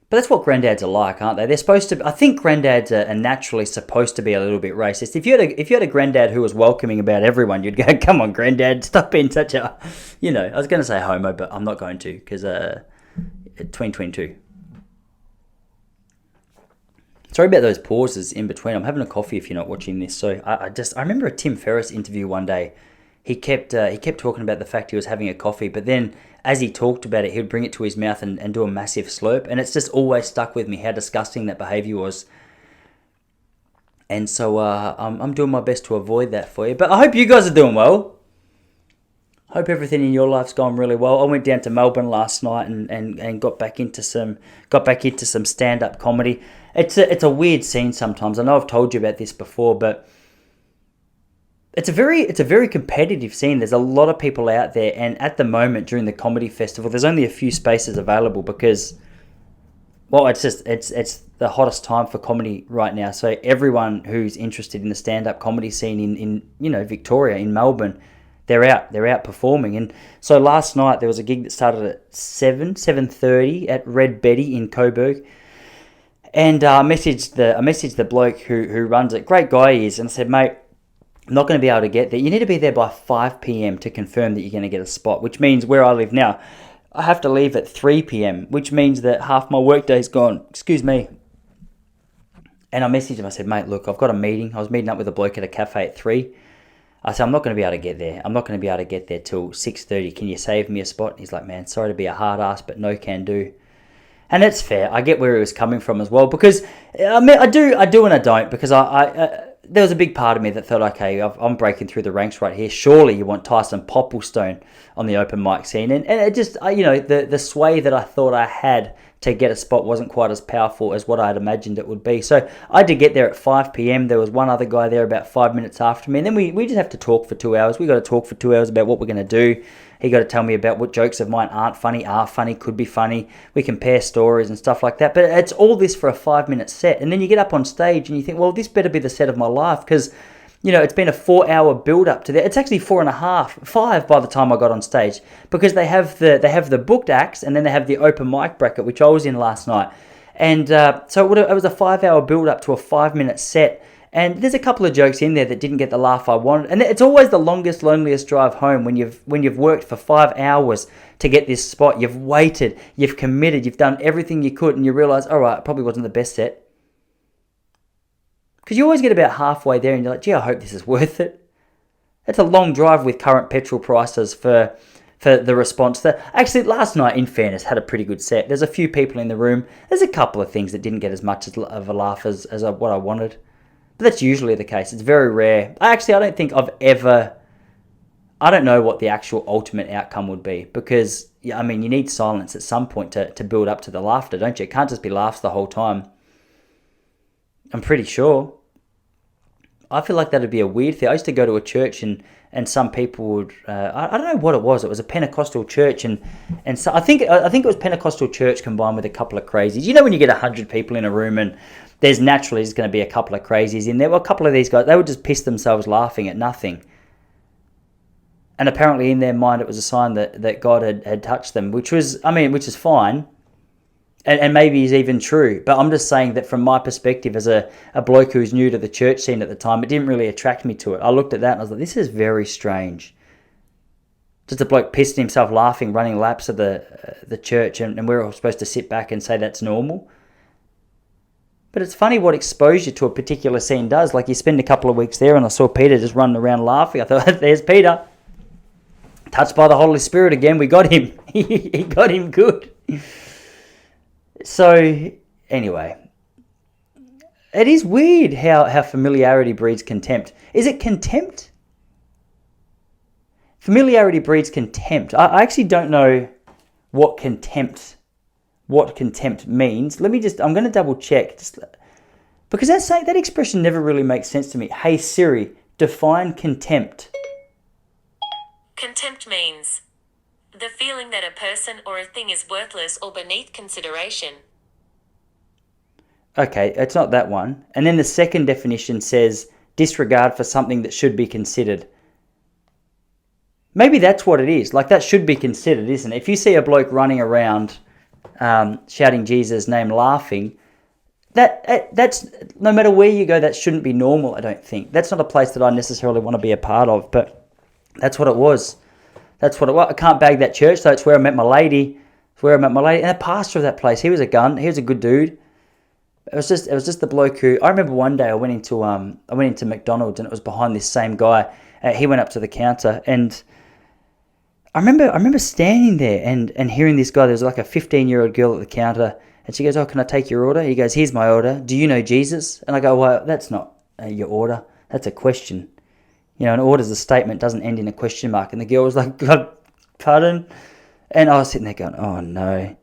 But that's what granddads are like, aren't they? They're supposed to... I think granddads are naturally supposed to be a little bit racist. If you had a granddad who was welcoming about everyone, you'd go, come on, granddad, stop being such a... I was going to say homo, but I'm not going to, because 2022. Sorry about those pauses in between. I'm having a coffee if you're not watching this. So I remember a Tim Ferriss interview one day. He kept talking about the fact he was having a coffee, but then as he talked about it, he would bring it to his mouth and do a massive slurp, and it's just always stuck with me how disgusting that behaviour was. And so I'm doing my best to avoid that for you, but I hope you guys are doing well. Hope everything in your life's gone really well. I went down to Melbourne last night and got back into some stand-up comedy. It's a weird scene sometimes. I know I've told you about this before, but it's a very competitive scene. There's a lot of people out there, and at the moment during the comedy festival, there's only a few spaces available because, well, it's the hottest time for comedy right now. So everyone who's interested in the stand-up comedy scene in Victoria, in Melbourne, they're out performing. And so last night there was a gig that started at 7:30 at Red Betty in Coburg. And I messaged the bloke who runs it. Great guy he is, and I said, mate, I'm not going to be able to get there. You need to be there by 5 p.m. to confirm that you're going to get a spot, which means where I live now, I have to leave at 3 p.m., which means that half my workday's gone. Excuse me. And I messaged him. I said, mate, look, I've got a meeting. I was meeting up with a bloke at a cafe at 3. I said, I'm not going to be able to get there. I'm not going to be able to get there till 6:30. Can you save me a spot? And he's like, man, sorry to be a hard ass, but no can do. And it's fair. I get where he was coming from as well, because I mean, I do and I don't, because there was a big part of me that thought, okay, I'm breaking through the ranks right here. Surely you want Tyson Popplestone on the open mic scene. And it just, the sway that I thought I had to get a spot wasn't quite as powerful as what I had imagined it would be. So I had to get there at 5 p.m. There was one other guy there about 5 minutes after me. And then we just have to talk for 2 hours. We got to talk for 2 hours about what we're going to do. He got to tell me about what jokes of mine aren't funny, are funny, could be funny. We compare stories and stuff like that. But it's all this for a 5-minute set. And then you get up on stage and you think, well, this better be the set of my life, because it's been a 4-hour build-up to that. It's actually 4.5, 5 by the time I got on stage, because they have the booked acts, and then they have the open mic bracket, which I was in last night. And so it was a 5-hour build-up to a 5-minute set. And there's a couple of jokes in there that didn't get the laugh I wanted. And it's always the longest, loneliest drive home when you've worked for 5 hours to get this spot. You've waited, you've committed, you've done everything you could, and you realise, all right, it probably wasn't the best set. Because you always get about halfway there and you're like, gee, I hope this is worth it. It's a long drive with current petrol prices for the response. Actually, last night, in fairness, had a pretty good set. There's a few people in the room. There's a couple of things that didn't get as much of a laugh as what I wanted. But that's usually the case. It's very rare. I don't think I don't know what the actual ultimate outcome would be, because, you need silence at some point to build up to the laughter, don't you? It can't just be laughs the whole time. I'm pretty sure. I feel like that'd be a weird thing. I used to go to a church and some people would, I don't know what it was. It was a Pentecostal church, and so I think it was Pentecostal church combined with a couple of crazies. You know, when you get 100 people in a room and there's naturally going to be a couple of crazies in there. Well, a couple of these guys, they would just piss themselves laughing at nothing. And apparently in their mind it was a sign that God had touched them, which is fine. And maybe is even true. But I'm just saying that from my perspective as a bloke who's new to the church scene at the time, it didn't really attract me to it. I looked at that and I was like, this is very strange. Just a bloke pissing himself laughing, running laps of the church, and we're all supposed to sit back and say that's normal. But it's funny what exposure to a particular scene does. Like, you spend a couple of weeks there, and I saw Peter just running around laughing. I thought, there's Peter. Touched by the Holy Spirit again. We got him. He got him good. So, anyway. It is weird how familiarity breeds contempt. Is it contempt? Familiarity breeds contempt. I actually don't know what contempt means. I'm going to double check, because that expression never really makes sense to me. Hey Siri, define contempt. Contempt means the feeling that a person or a thing is worthless or beneath consideration. Okay, it's not that one. And then the second definition says disregard for something that should be considered. Maybe that's what it is. Like, that should be considered, isn't it? If you see a bloke running around shouting Jesus' name, laughing, that's no matter where you go, that shouldn't be normal. I don't think that's not a place that I necessarily want to be a part of. But that's what it was. That's what it was. I can't bag that church, though. It's where I met my lady. And the pastor of that place, he was a gun. He was a good dude. It was just the bloke who, I remember one day I went into McDonald's, and it was behind this same guy. He went up to the counter, and I remember standing there and hearing this guy. There was like a 15-year-old girl at the counter, and she goes, "Oh, can I take your order?" He goes, "Here's my order. Do you know Jesus?" And I go, "Well, that's not your order. That's a question. an order's a statement, doesn't end in a question mark. And the girl was like, God, pardon? And I was sitting there going, oh no.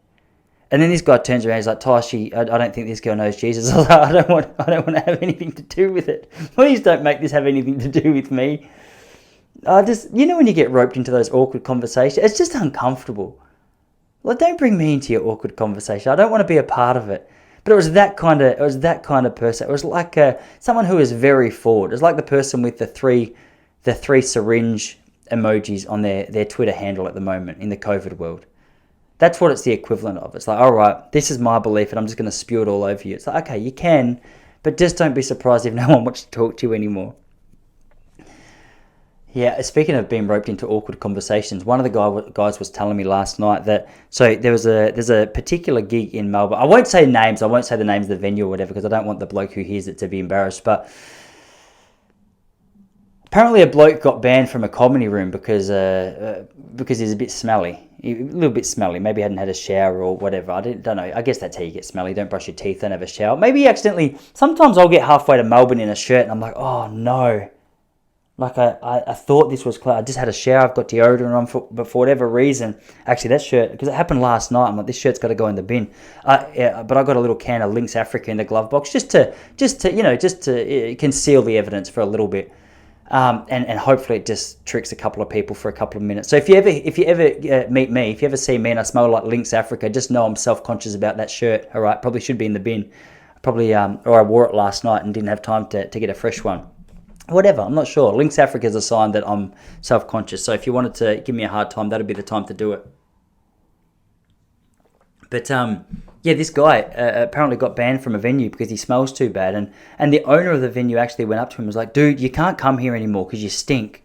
And then this guy turns around, he's like, Tyson, I don't think this girl knows Jesus. I was like, I don't want to have anything to do with it. Please don't make this have anything to do with me. When you get roped into those awkward conversations, it's just uncomfortable. Like, don't bring me into your awkward conversation. I don't want to be a part of it. But it was that kind of person. It was like someone who is very forward. It was like the person with the three syringe emojis on their Twitter handle at the moment in the COVID world. That's what it's the equivalent of. It's like, all right, this is my belief and I'm just going to spew it all over you. It's like, okay, you can, but just don't be surprised if no one wants to talk to you anymore. Yeah, speaking of being roped into awkward conversations, one of the guys was telling me last night that, so there's a particular gig in Melbourne. I won't say names, I won't say the names of the venue or whatever, because I don't want the bloke who hears it to be embarrassed, but apparently a bloke got banned from a comedy room because he's a bit smelly. A little bit smelly. Maybe he hadn't had a shower or whatever. I don't know. I guess that's how you get smelly. Don't brush your teeth, don't have a shower. Maybe he accidentally... Sometimes I'll get halfway to Melbourne in a shirt and I'm like, oh no. Like I thought this was clear. I just had a shower. I've got deodorant on, but for whatever reason... Actually, that shirt... Because it happened last night. I'm like, this shirt's got to go in the bin. But I got a little can of Lynx Africa in the glove box just to conceal the evidence for a little bit. And hopefully it just tricks a couple of people for a couple of minutes. So if you ever meet me, if you ever see me and I smell like Lynx Africa, just know I'm self-conscious about that shirt. All right, probably should be in the bin. Or I wore it last night and didn't have time to get a fresh one. Whatever, I'm not sure. Lynx Africa is a sign that I'm self-conscious. So if you wanted to give me a hard time, that'd be the time to do it. But this guy apparently got banned from a venue because he smells too bad. And the owner of the venue actually went up to him and was like, dude, you can't come here anymore because you stink.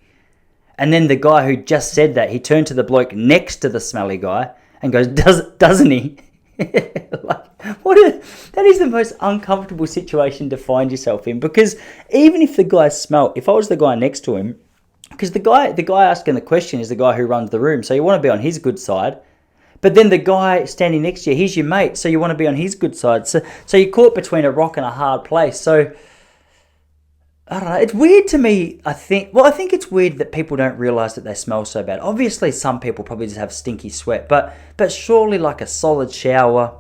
And then the guy who just said that, he turned to the bloke next to the smelly guy and goes, doesn't he? That is the most uncomfortable situation to find yourself in, because even if the guy smelled, if I was the guy next to him, because the guy asking the question is the guy who runs the room, so you want to be on his good side. But then the guy standing next to you, he's your mate, so you want to be on his good side. So you're caught between a rock and a hard place. So, I don't know. It's weird to me, I think it's weird that people don't realise that they smell so bad. Obviously, some people probably just have stinky sweat. But surely like a solid shower,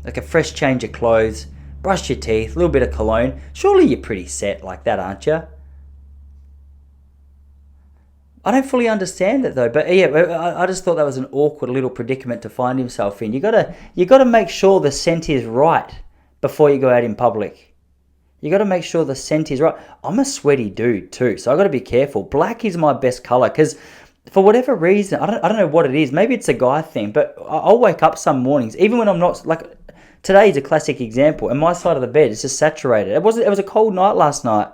like a fresh change of clothes, brush your teeth, a little bit of cologne. Surely you're pretty set like that, aren't you? I don't fully understand it though, but yeah, I just thought that was an awkward little predicament to find himself in. You gotta make sure the scent is right before you go out in public. You gotta make sure the scent is right. I'm a sweaty dude too, so I gotta be careful. Black is my best color because for whatever reason, I don't know what it is. Maybe it's a guy thing, but I'll wake up some mornings, even when I'm not, like today's a classic example, and my side of the bed is just saturated. It was a cold night last night.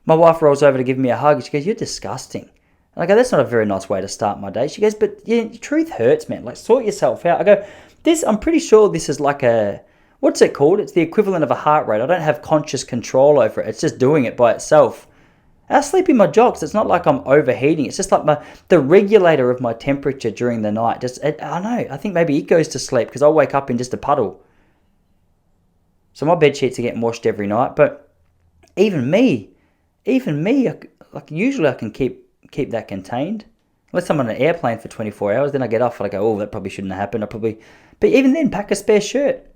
My wife rolls over to give me a hug. She goes, "You're disgusting." And I go, "That's not a very nice way to start my day." She goes, "But yeah, the truth hurts, man. Like, sort yourself out." I go, I'm pretty sure this is like what's it called? It's the equivalent of a heart rate. I don't have conscious control over it. It's just doing it by itself. I sleep in my jocks. It's not like I'm overheating. It's just like the regulator of my temperature during the night. I think maybe it goes to sleep because I'll wake up in just a puddle. So my bed sheets are getting washed every night. But even me, usually I can keep that contained. Unless I'm on an airplane for 24 hours, then I get off and I go, oh, that probably shouldn't have happened. But even then, pack a spare shirt.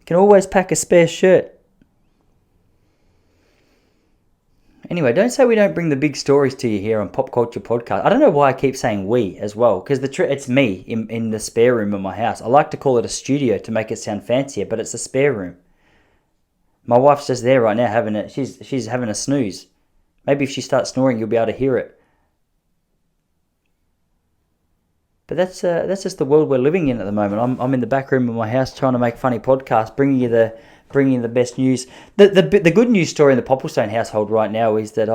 You can always pack a spare shirt. Anyway, don't say we don't bring the big stories to you here on Pop Culture Podcast. I don't know why I keep saying we as well, because it's me in the spare room of my house. I like to call it a studio to make it sound fancier, but it's a spare room. My wife's just there right now she's having a snooze. Maybe if she starts snoring, you'll be able to hear it. But that's just the world we're living in at the moment. I'm in the back room of my house trying to make funny podcasts, bringing you the best news. The good news story in the Popplestone household right now is that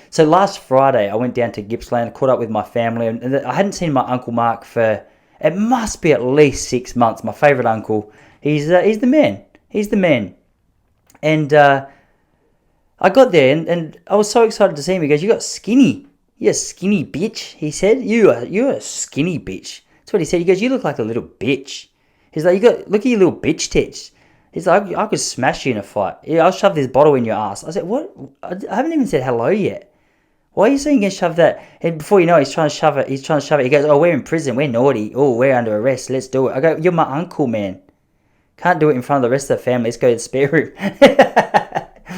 so last Friday I went down to Gippsland, caught up with my family, and I hadn't seen my Uncle Mark for, it must be at least 6 months. My favourite uncle. He's the man. He's the man. And I got there and I was so excited to see him. He goes, "You got skinny. You're a skinny bitch," he said. You're a skinny bitch. That's what he said. He goes, "You look like a little bitch." He's like, look at your little bitch tits. He's like, I could smash you in a fight. Yeah, I'll shove this bottle in your ass. I said, what? I haven't even said hello yet. Why are you saying you're going to shove that? And before you know it, he's trying to shove it. He's trying to shove it. He goes, oh, we're in prison. We're naughty. Oh, we're under arrest. Let's do it. I go, you're my uncle, man. Can't do it in front of the rest of the family. Let's go to the spare room.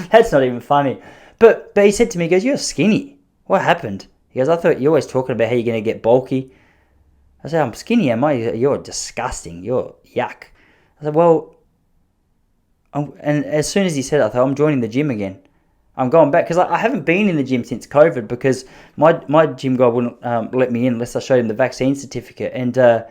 That's not even funny. But he said to me, he goes, you're skinny. What happened? He goes, I thought you were always talking about how you're going to get bulky. I said, I'm skinny, am I? You're disgusting. You're yuck. I said, well, and as soon as he said it, I thought, I'm joining the gym again. I'm going back because I haven't been in the gym since COVID because my gym guy wouldn't let me in unless I showed him the vaccine certificate. And so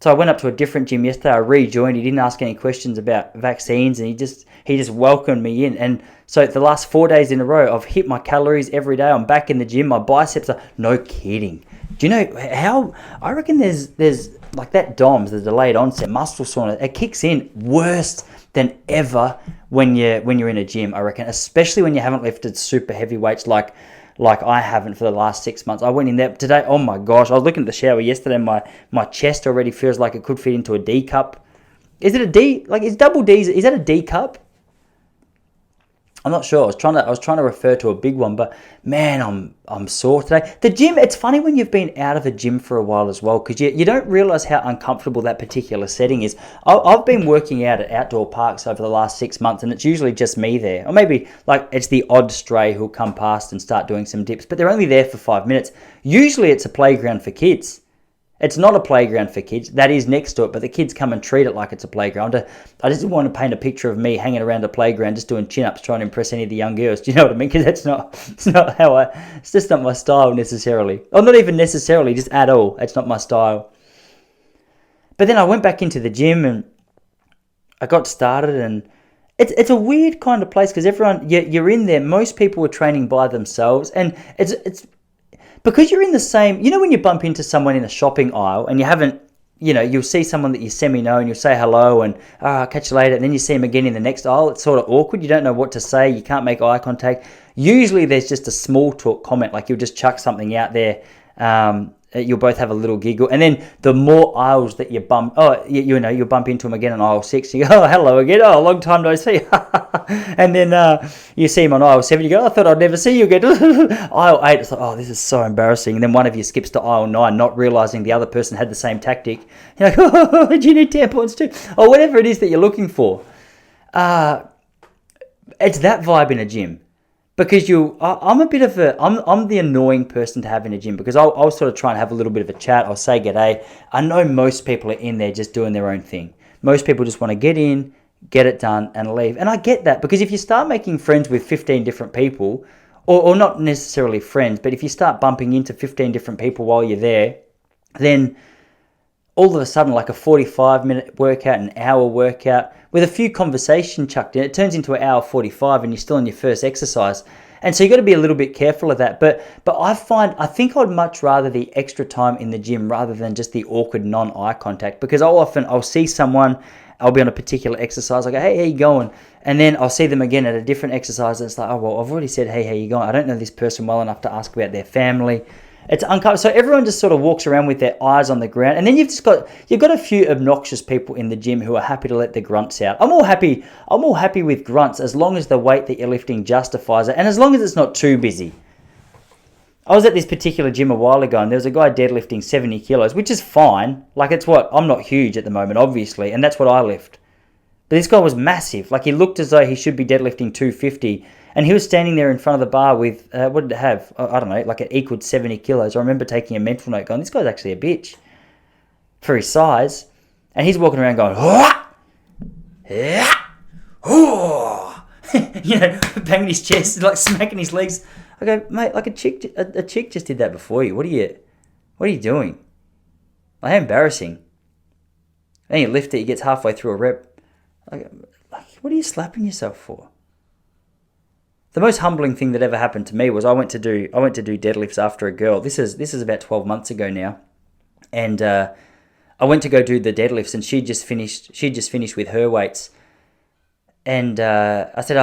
I went up to a different gym yesterday. I rejoined. He didn't ask any questions about vaccines, and he just welcomed me in. And so the last 4 days in a row, I've hit my calories every day. I'm back in the gym. My biceps are no kidding. Do you know how I reckon there's like that DOMS, the delayed onset muscle soreness, it kicks in worse than ever when you're in a gym, I reckon, especially when you haven't lifted super heavy weights like I haven't for the last 6 months. I went in there today, oh my gosh, I was looking at the shower yesterday and my chest already feels like it could fit into a D cup. Is it a D? Like, is double D's, is that a D cup? I'm not sure. I was trying to refer to a big one, but man, I'm sore today. The gym, it's funny when you've been out of a gym for a while as well, because you don't realize how uncomfortable that particular setting is. I've been working out at outdoor parks over the last 6 months, and it's usually just me there. Or maybe like it's the odd stray who'll come past and start doing some dips, but they're only there for 5 minutes. Usually it's a playground for kids. It's not a playground for kids. That is next to it, but the kids come and treat it like it's a playground. I just didn't want to paint a picture of me hanging around a playground just doing chin-ups trying to impress any of the young girls. Do you know what I mean? Because it's just not my style necessarily. Or not even necessarily, just at all. It's not my style. But then I went back into the gym and I got started, and it's a weird kind of place because everyone, you're in there. Most people are training by themselves, and it's because you're in the same, when you bump into someone in a shopping aisle and you haven't, you'll see someone that you semi-know and you'll say hello and, I'll catch you later. And then you see them again in the next aisle. It's sort of awkward. You don't know what to say. You can't make eye contact. Usually there's just a small talk comment, like you'll just chuck something out there. You'll both have a little giggle. And then the more aisles that you bump, you'll bump into them again on aisle 6. You go, oh, hello again. Oh, long time no see. And then you see him on aisle 7. You go, I thought I'd never see you again. Aisle 8, it's like, oh, this is so embarrassing. And then one of you skips to aisle 9, not realizing the other person had the same tactic. You're like, oh, do you need tampons too? Or whatever it is that you're looking for. It's that vibe in a gym. Because I'm the annoying person to have in a gym, because I'll sort of try and have a little bit of a chat. I'll say g'day. I know most people are in there just doing their own thing. Most people just want to get in, get it done, and leave. And I get that, because if you start making friends with 15 different people, or not necessarily friends, but if you start bumping into 15 different people while you're there, then all of a sudden, like a 45-minute workout, an hour workout, with a few conversation chucked in, it turns into an hour 45 and you're still in your first exercise. And so you've got to be a little bit careful of that. But I think I'd much rather the extra time in the gym rather than just the awkward non-eye contact, because I'll see someone, I'll be on a particular exercise, I go, hey, how you going? And then I'll see them again at a different exercise, and it's like, oh, well, I've already said, hey, how you going? I don't know this person well enough to ask about their family. It's uncomfortable. So everyone just sort of walks around with their eyes on the ground, and then you've got a few obnoxious people in the gym who are happy to let the grunts out. I'm all happy with grunts as long as the weight that you're lifting justifies it, and as long as it's not too busy. I was at this particular gym a while ago, and there was a guy deadlifting 70 kilos, which is fine. Like, I'm not huge at the moment, obviously, and that's what I lift. But this guy was massive. Like, he looked as though he should be deadlifting 250. And he was standing there in front of the bar with, what did it have? I don't know, like it equaled 70 kilos. I remember taking a mental note going, this guy's actually a bitch for his size. And he's walking around going, banging his chest, like smacking his legs. I go, mate, like a chick just did that before you. What are you doing? Like, how embarrassing. Then you lift it, he gets halfway through a rep. Like, what are you slapping yourself for? The most humbling thing that ever happened to me was I went to do deadlifts after a girl. This is about 12 months ago now, and I went to go do the deadlifts, and she just finished with her weights, And I said,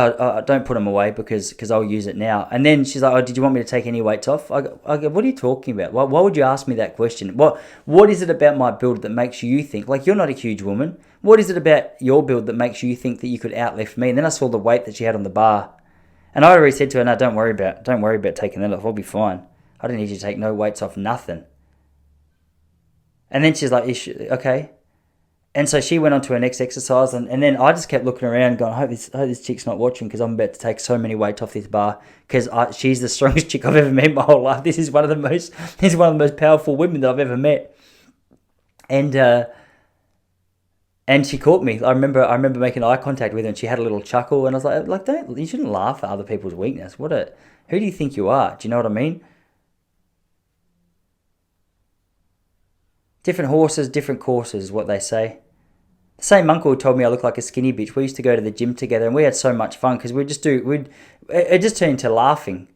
don't put them away because I'll use it now. And then she's like, oh, did you want me to take any weights off? I go, what are you talking about? Why would you ask me that question? What is it about my build that makes you think, like, you're not a huge woman. What is it about your build that makes you think that you could outlift me? And then I saw the weight that she had on the bar. And I already said to her, no, don't worry about taking that off. I'll be fine. I don't need you to take no weights off, nothing. And then she's like, okay. And so she went on to her next exercise, and then I just kept looking around going, I hope this chick's not watching because I'm about to take so many weights off this bar because she's the strongest chick I've ever met in my whole life. This is one of the most powerful women that I've ever met. And she caught me. I remember making eye contact with her, and she had a little chuckle, and I was like, you shouldn't laugh at other people's weakness. Who do you think you are? Do you know what I mean? Different horses, different courses, is what they say. The same uncle who told me I look like a skinny bitch. We used to go to the gym together, and we had so much fun because it just turned into laughing.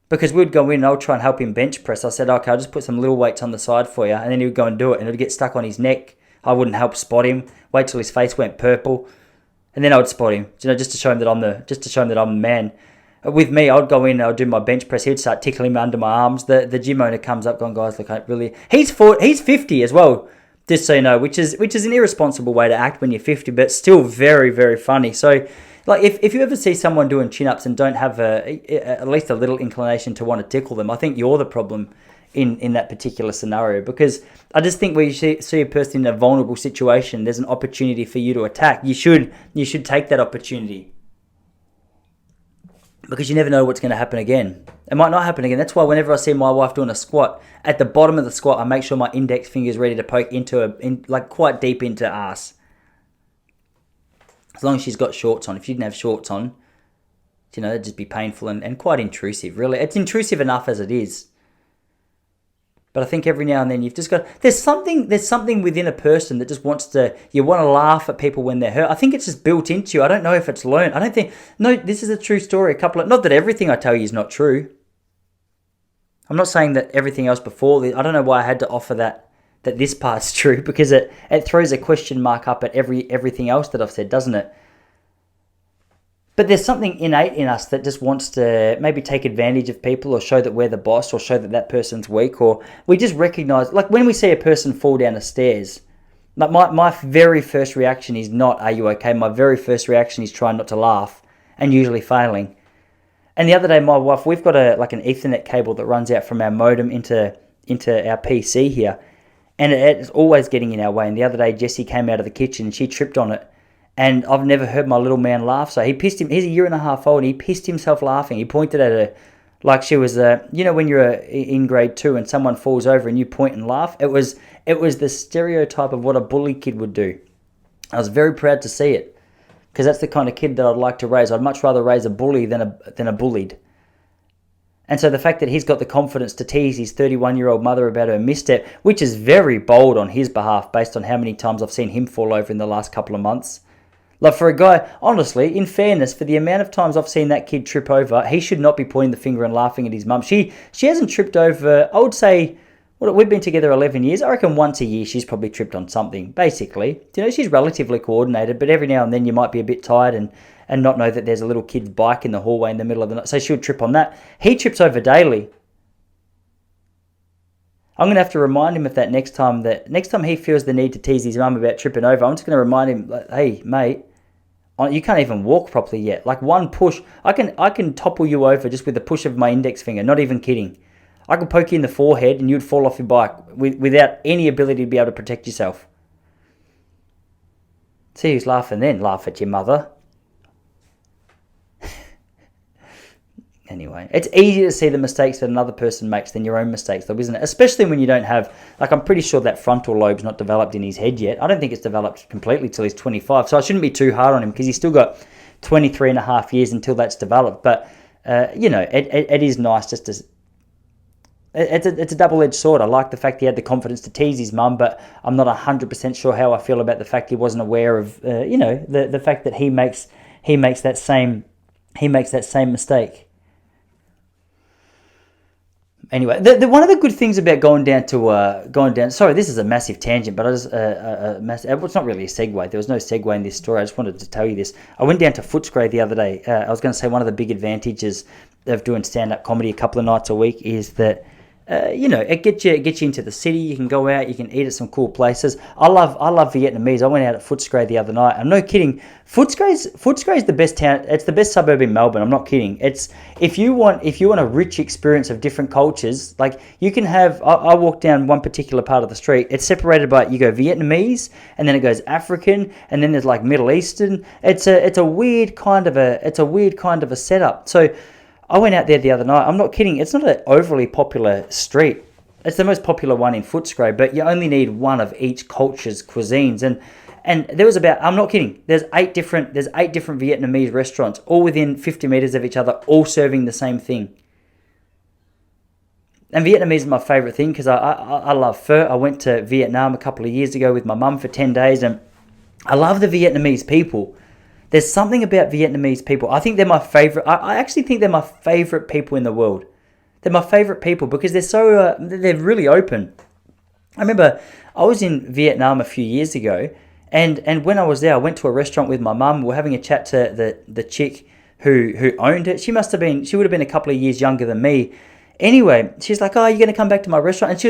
Because we'd go in and I would try and help him bench press. I said, okay, I'll just put some little weights on the side for you. And then he would go and do it, and it would get stuck on his neck. I wouldn't help spot him. Wait till his face went purple. And then I would spot him, just to show him that I'm the man. With me, I'd go in and I'd do my bench press. He'd start tickling me under my arms. The gym owner comes up going, guys, look, I really... He's 50 as well, just so you know, which is an irresponsible way to act when you're 50, but still very, very funny. So, like, if you ever see someone doing chin-ups and don't have at least a little inclination to want to tickle them, I think you're the problem in that particular scenario. Because I just think when you see a person in a vulnerable situation, there's an opportunity for you to attack. You should take that opportunity. Because you never know what's going to happen again. It might not happen again. That's why whenever I see my wife doing a squat, at the bottom of the squat, I make sure my index finger is ready to poke quite deep into ass. As long as she's got shorts on. If you didn't have shorts on, it'd just be painful and quite intrusive, really. It's intrusive enough as it is. But I think every now and then you've just got... There's something within a person that just you want to laugh at people when they're hurt. I think it's just built into you. I don't know if it's learned. No, this is a true story. Not that everything I tell you is not true. I'm not saying that everything else before this... I don't know why I had to offer that this part's true, because it throws a question mark up at everything else that I've said, doesn't it? But there's something innate in us that just wants to maybe take advantage of people or show that we're the boss or show that person's weak, or we just recognize, like when we see a person fall down the stairs, like my very first reaction is not, are you okay? My very first reaction is trying not to laugh and usually failing. And the other day, my wife, we've got an Ethernet cable that runs out from our modem into our PC here, and it's always getting in our way. And the other day, Jessie came out of the kitchen and she tripped on it. And I've never heard my little man laugh. So he's a year and a half old, and he pissed himself laughing. He pointed at her like she was, when you're in grade 2 and someone falls over and you point and laugh. It was the stereotype of what a bully kid would do. I was very proud to see it, because that's the kind of kid that I'd like to raise. I'd much rather raise a bully than a bullied. And so the fact that he's got the confidence to tease his 31-year-old mother about her misstep, which is very bold on his behalf based on how many times I've seen him fall over in the last couple of months. Like, for a guy, honestly, in fairness, for the amount of times I've seen that kid trip over, he should not be pointing the finger and laughing at his mum. She hasn't tripped over, I would say, we've been together 11 years. I reckon once a year she's probably tripped on something, basically. She's relatively coordinated, but every now and then you might be a bit tired and not know that there's a little kid's bike in the hallway in the middle of the night. So she'll trip on that. He trips over daily. I'm going to have to remind him of that next time he feels the need to tease his mum about tripping over. I'm just going to remind him, like, hey, mate, you can't even walk properly yet. Like, one push, I can topple you over just with the push of my index finger, not even kidding. I could poke you in the forehead and you'd fall off your bike without any ability to be able to protect yourself. See who's laughing then? Laugh at your mother. Anyway, it's easier to see the mistakes that another person makes than your own mistakes, though, isn't it? Especially when you don't have, like, I'm pretty sure that frontal lobe's not developed in his head yet. I don't think it's developed completely till he's 25, so I shouldn't be too hard on him because he's still got 23 and a half years until that's developed. But, it is nice just to... It's a double-edged sword. I like the fact he had the confidence to tease his mum, but I'm not 100% sure how I feel about the fact he wasn't aware of, the fact that he makes that same mistake. Anyway, one of the good things about going down. Sorry, this is a massive tangent, but I just it's not really a segue. There was no segue in this story. I just wanted to tell you this. I went down to Footscray the other day. I was going to say one of the big advantages of doing stand-up comedy a couple of nights a week is that it gets you into the city. You can go out, you can eat at some cool places. I love Vietnamese. I went out at Footscray the other night. I'm no kidding. Footscray's the best town. It's the best suburb in Melbourne. I'm not kidding. It's if you want a rich experience of different cultures, like you can have. I walked down one particular part of the street. It's separated by you go Vietnamese, and then it goes African, and then there's like Middle Eastern. It's a weird kind of a setup. So I went out there the other night. I'm not kidding. It's not an overly popular street. It's the most popular one in Footscray, but you only need one of each culture's cuisines. And there was about, I'm not kidding, there's eight different Vietnamese restaurants, all within 50 meters of each other, all serving the same thing. And Vietnamese is my favorite thing because I love pho. I went to Vietnam a couple of years ago with my mum for 10 days, and I love the Vietnamese people. There's something about Vietnamese people. I think they're my favorite. I actually think they're my favorite people in the world. They're my favorite people because they're really open. I remember I was in Vietnam a few years ago, and when I was there, I went to a restaurant with my mum. We were having a chat to the chick who owned it. She would have been a couple of years younger than me. Anyway, she's like, "Oh, you're going to come back to my restaurant?" And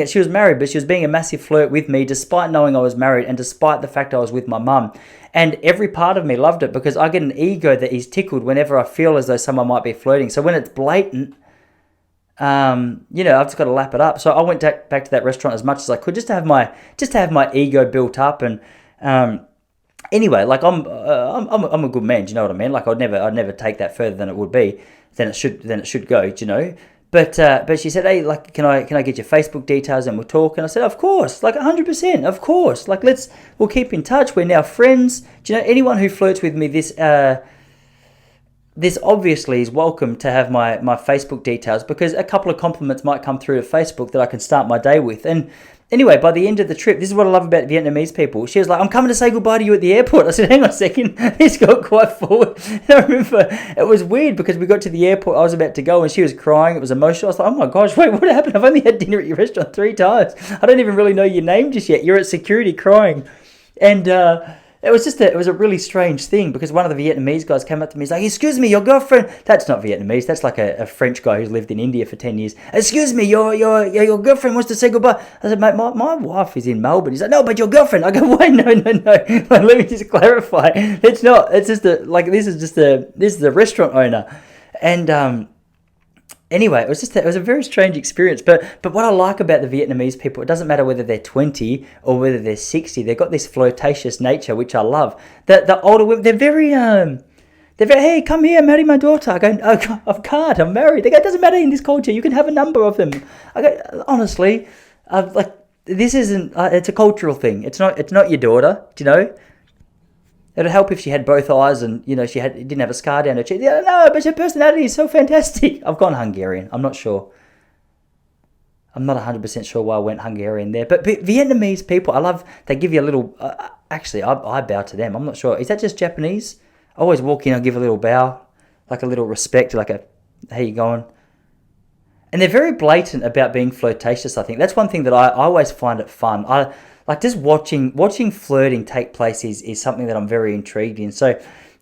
she was married, but she was being a massive flirt with me, despite knowing I was married and despite the fact I was with my mum. And every part of me loved it because I get an ego that is tickled whenever I feel as though someone might be flirting. So when it's blatant, I've just got to lap it up. So I went back to that restaurant as much as I could, just to have my ego built up. And anyway, like I'm a good man. Do you know what I mean? Like I'd never take that further than it would be, than it should go. Do you know? But she said, "Hey, like, can I get your Facebook details and we'll talk?" And I said, "Of course, like 100%, of course. Like we'll keep in touch. We're now friends. Do you know anyone who flirts with me? This obviously is welcome to have my Facebook details because a couple of compliments might come through to Facebook that I can start my day with." And anyway, by the end of the trip, this is what I love about Vietnamese people. She was like, "I'm coming to say goodbye to you at the airport." I said, "Hang on a second." This got quite forward. And I remember it was weird because we got to the airport. I was about to go and she was crying. It was emotional. I was like, "Oh my gosh, wait, what happened? I've only had dinner at your restaurant 3 times. I don't even really know your name just yet. You're at security crying." And it was a really strange thing because one of the Vietnamese guys came up to me. He's like, "Excuse me, your girlfriend." That's not Vietnamese. That's like a French guy who's lived in India for 10 years. "Excuse me, your girlfriend wants to say goodbye." I said, "Mate, my wife is in Melbourne." He's like, "No, but your girlfriend." I go, "Wait, no. Like, let me just clarify. It's not. It's just this is the restaurant owner." And anyway, it was a very strange experience. But what I like about the Vietnamese people, it doesn't matter whether they're 20 or whether they're 60. They've got this flirtatious nature, which I love. The older women, they're very, "Hey, come here, marry my daughter." I go, "Oh, I can't. I'm married." They go, "It doesn't matter in this culture. You can have a number of them." I go, "Honestly, this isn't. It's a cultural thing. It's not your daughter. Do you know?" It'd help if she had both eyes and, she didn't have a scar down her cheek. Yeah, no, but her personality is so fantastic. I've gone Hungarian. I'm not sure. I'm not 100% sure why I went Hungarian there. But Vietnamese people, I love, they give you a little, actually, I bow to them. I'm not sure. Is that just Japanese? I always walk in and give a little bow, like a little respect, like "How you going?" And they're very blatant about being flirtatious, I think. That's one thing that I always find it fun. Like just watching flirting take place is something that I'm very intrigued in. So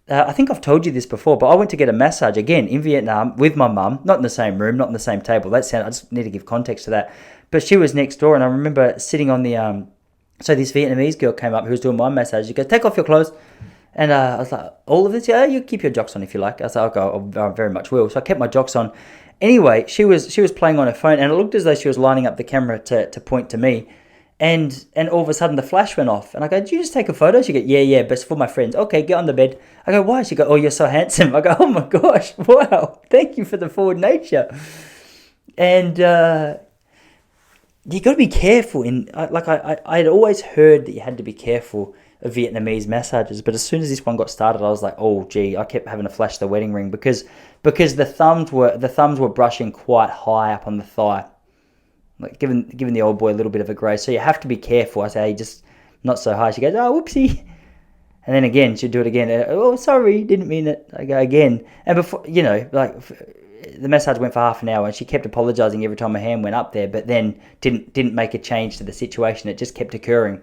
I think I've told you this before, but I went to get a massage again in Vietnam with my mum, not in the same room, not in the same table. I just need to give context to that. But she was next door, and I remember sitting on the so this Vietnamese girl came up who was doing my massage. She goes, "Take off your clothes." And I was like, "All of this?" "Yeah, you keep your jocks on if you like." I was like, "Okay, I very much will." So I kept my jocks on. Anyway, she was playing on her phone, and it looked as though she was lining up the camera to point to me. And all of a sudden the flash went off. And I go, "Did you just take a photo?" She go, Yeah, but it's for my friends." "Okay, get on the bed." I go, "Why?" She go, "Oh, you're so handsome." I go, "Oh my gosh, wow. Thank you for the forward nature." And you got to be careful. I had always heard that you had to be careful of Vietnamese massages. But as soon as this one got started, I was like, "Oh, gee," I kept having to flash the wedding ring because the thumbs were brushing quite high up on the thigh. Like giving the old boy a little bit of a grace. So you have to be careful. I say, "Hey, just not so high." She goes, "Oh, whoopsie." And then again, she'd do it again. Oh, sorry, didn't mean it. I go again. And before, the massage went for half an hour, and she kept apologising every time her hand went up there, but then didn't make a change to the situation. It just kept occurring.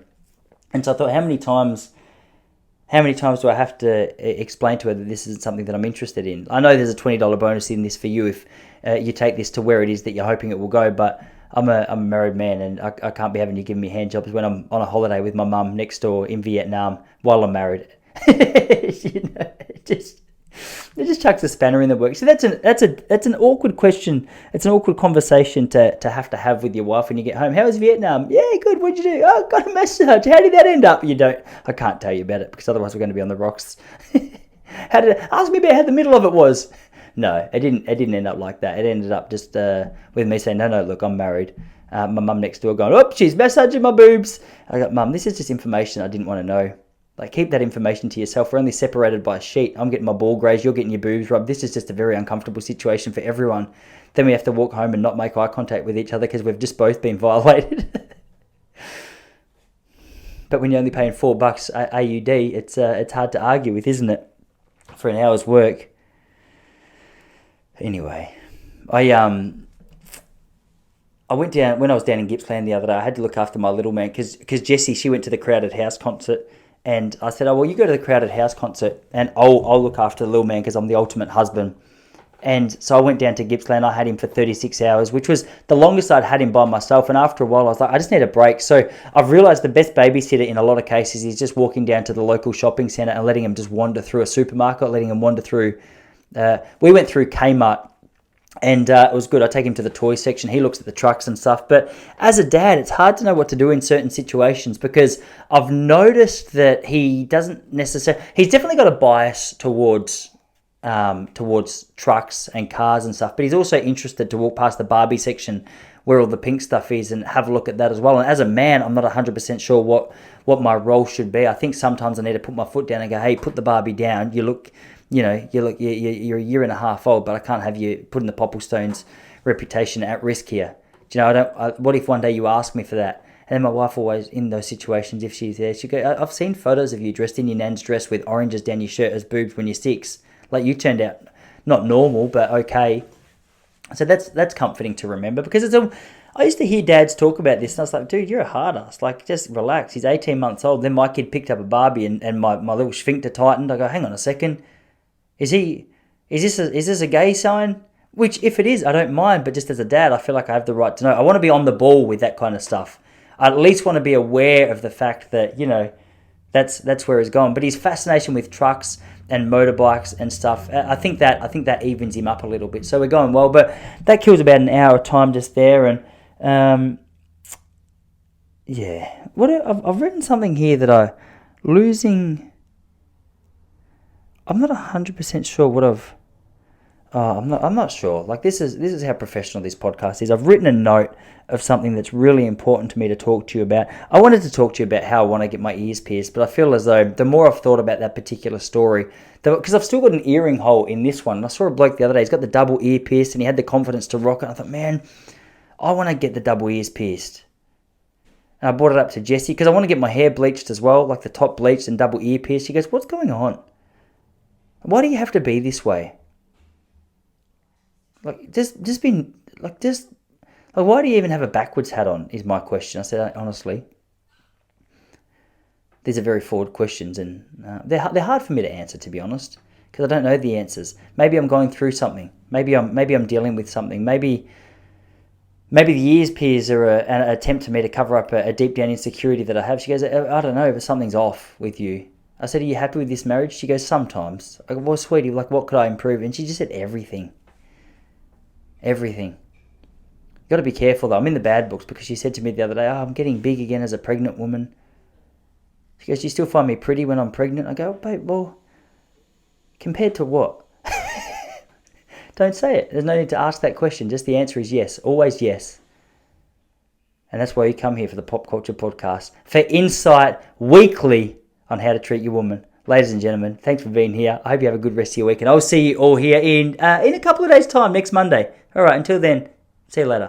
And so I thought, how many times do I have to explain to her that this isn't something that I'm interested in? I know there's a $20 bonus in this for you if you take this to where it is that you're hoping it will go, but I'm a married man, and I can't be having you give me hand jobs when I'm on a holiday with my mum next door in Vietnam while I'm married. It just chucks a spanner in the works. So that's an awkward question. It's an awkward conversation to have with your wife when you get home. How was Vietnam? Yeah, good. What'd you do? Oh, got a massage. How did that end up? I can't tell you about it because otherwise we're going to be on the rocks. Ask me about how the middle of it was. No, it didn't end up like that. It ended up just with me saying, no, look, I'm married. My mum next door going, oh, she's massaging my boobs. I go, Mum, this is just information I didn't want to know. Like, keep that information to yourself. We're only separated by a sheet. I'm getting my ball grazed. You're getting your boobs rubbed. This is just a very uncomfortable situation for everyone. Then we have to walk home and not make eye contact with each other because we've just both been violated. But when you're only paying $4 AUD, it's hard to argue with, isn't it? For an hour's work. Anyway, I went down, when I was down in Gippsland the other day, I had to look after my little man because Jessie, she went to the Crowded House concert. And I said, oh, well, you go to the Crowded House concert and I'll look after the little man because I'm the ultimate husband. And so I went down to Gippsland. I had him for 36 hours, which was the longest I'd had him by myself. And after a while, I was like, I just need a break. So I've realised the best babysitter in a lot of cases is just walking down to the local shopping centre and letting him just wander through a supermarket, letting him wander through. We went through Kmart. And it was good. I take him to the toy section. He looks at the trucks and stuff. But as a dad, it's hard to know what to do in certain situations because I've noticed that he doesn't necessarily... He's definitely got a bias towards trucks and cars and stuff. But he's also interested to walk past the Barbie section where all the pink stuff is and have a look at that as well. And as a man, I'm not 100% sure what my role should be. I think sometimes I need to put my foot down and go, hey, put the Barbie down. You're a year and a half old, but I can't have you putting the Popplestone's reputation at risk here. Do you know, what if one day you ask me for that? And then my wife always, in those situations, if she's there, she'll go, I've seen photos of you dressed in your nan's dress with oranges down your shirt as boobs when you're 6. Like, you turned out not normal, but okay. So that's comforting to remember because I used to hear dads talk about this and I was like, dude, you're a hard ass. Like, just relax. He's 18 months old. Then my kid picked up a Barbie and my little sphincter tightened. I go, hang on a second. Is this a gay sign? Which, if it is, I don't mind. But just as a dad, I feel like I have the right to know. I want to be on the ball with that kind of stuff. I at least want to be aware of the fact that, that's where he's gone. But his fascination with trucks and motorbikes and stuff, I think that evens him up a little bit. So we're going well. But that kills about an hour of time just there. And yeah, I've written something here that I'm not 100% sure what I'm not sure. Like, this is how professional this podcast is. I've written a note of something that's really important to me to talk to you about. I wanted to talk to you about how I want to get my ears pierced, but I feel as though the more I've thought about that particular story, because I've still got an earring hole in this one. And I saw a bloke the other day, he's got the double ear pierced and he had the confidence to rock it. I thought, man, I want to get the double ears pierced. And I brought it up to Jessie because I want to get my hair bleached as well, like the top bleached and double ear pierced. She goes, what's going on? Why do you have to be this way? Like, why do you even have a backwards hat on, is my question. I said, honestly, these are very forward questions, and they're hard for me to answer, to be honest, because I don't know the answers. Maybe I'm going through something. Maybe I'm dealing with something. Maybe the ears pierce are an attempt to me to cover up a deep down insecurity that I have. She goes, I don't know, but something's off with you. I said, are you happy with this marriage? She goes, sometimes. I go, well, sweetie, like, what could I improve? And she just said everything. Everything. You got to be careful, though. I'm in the bad books because she said to me the other day, I'm getting big again as a pregnant woman. She goes, do you still find me pretty when I'm pregnant? I go, babe, well, compared to what? Don't say it. There's no need to ask that question. Just the answer is yes. Always yes. And that's why you come here for the Pop Culture Podcast. For insight weekly on how to treat your woman. Ladies and gentlemen, thanks for being here. I hope you have a good rest of your week. And I'll see you all here in a couple of days' time, next Monday. All right, until then, see you later.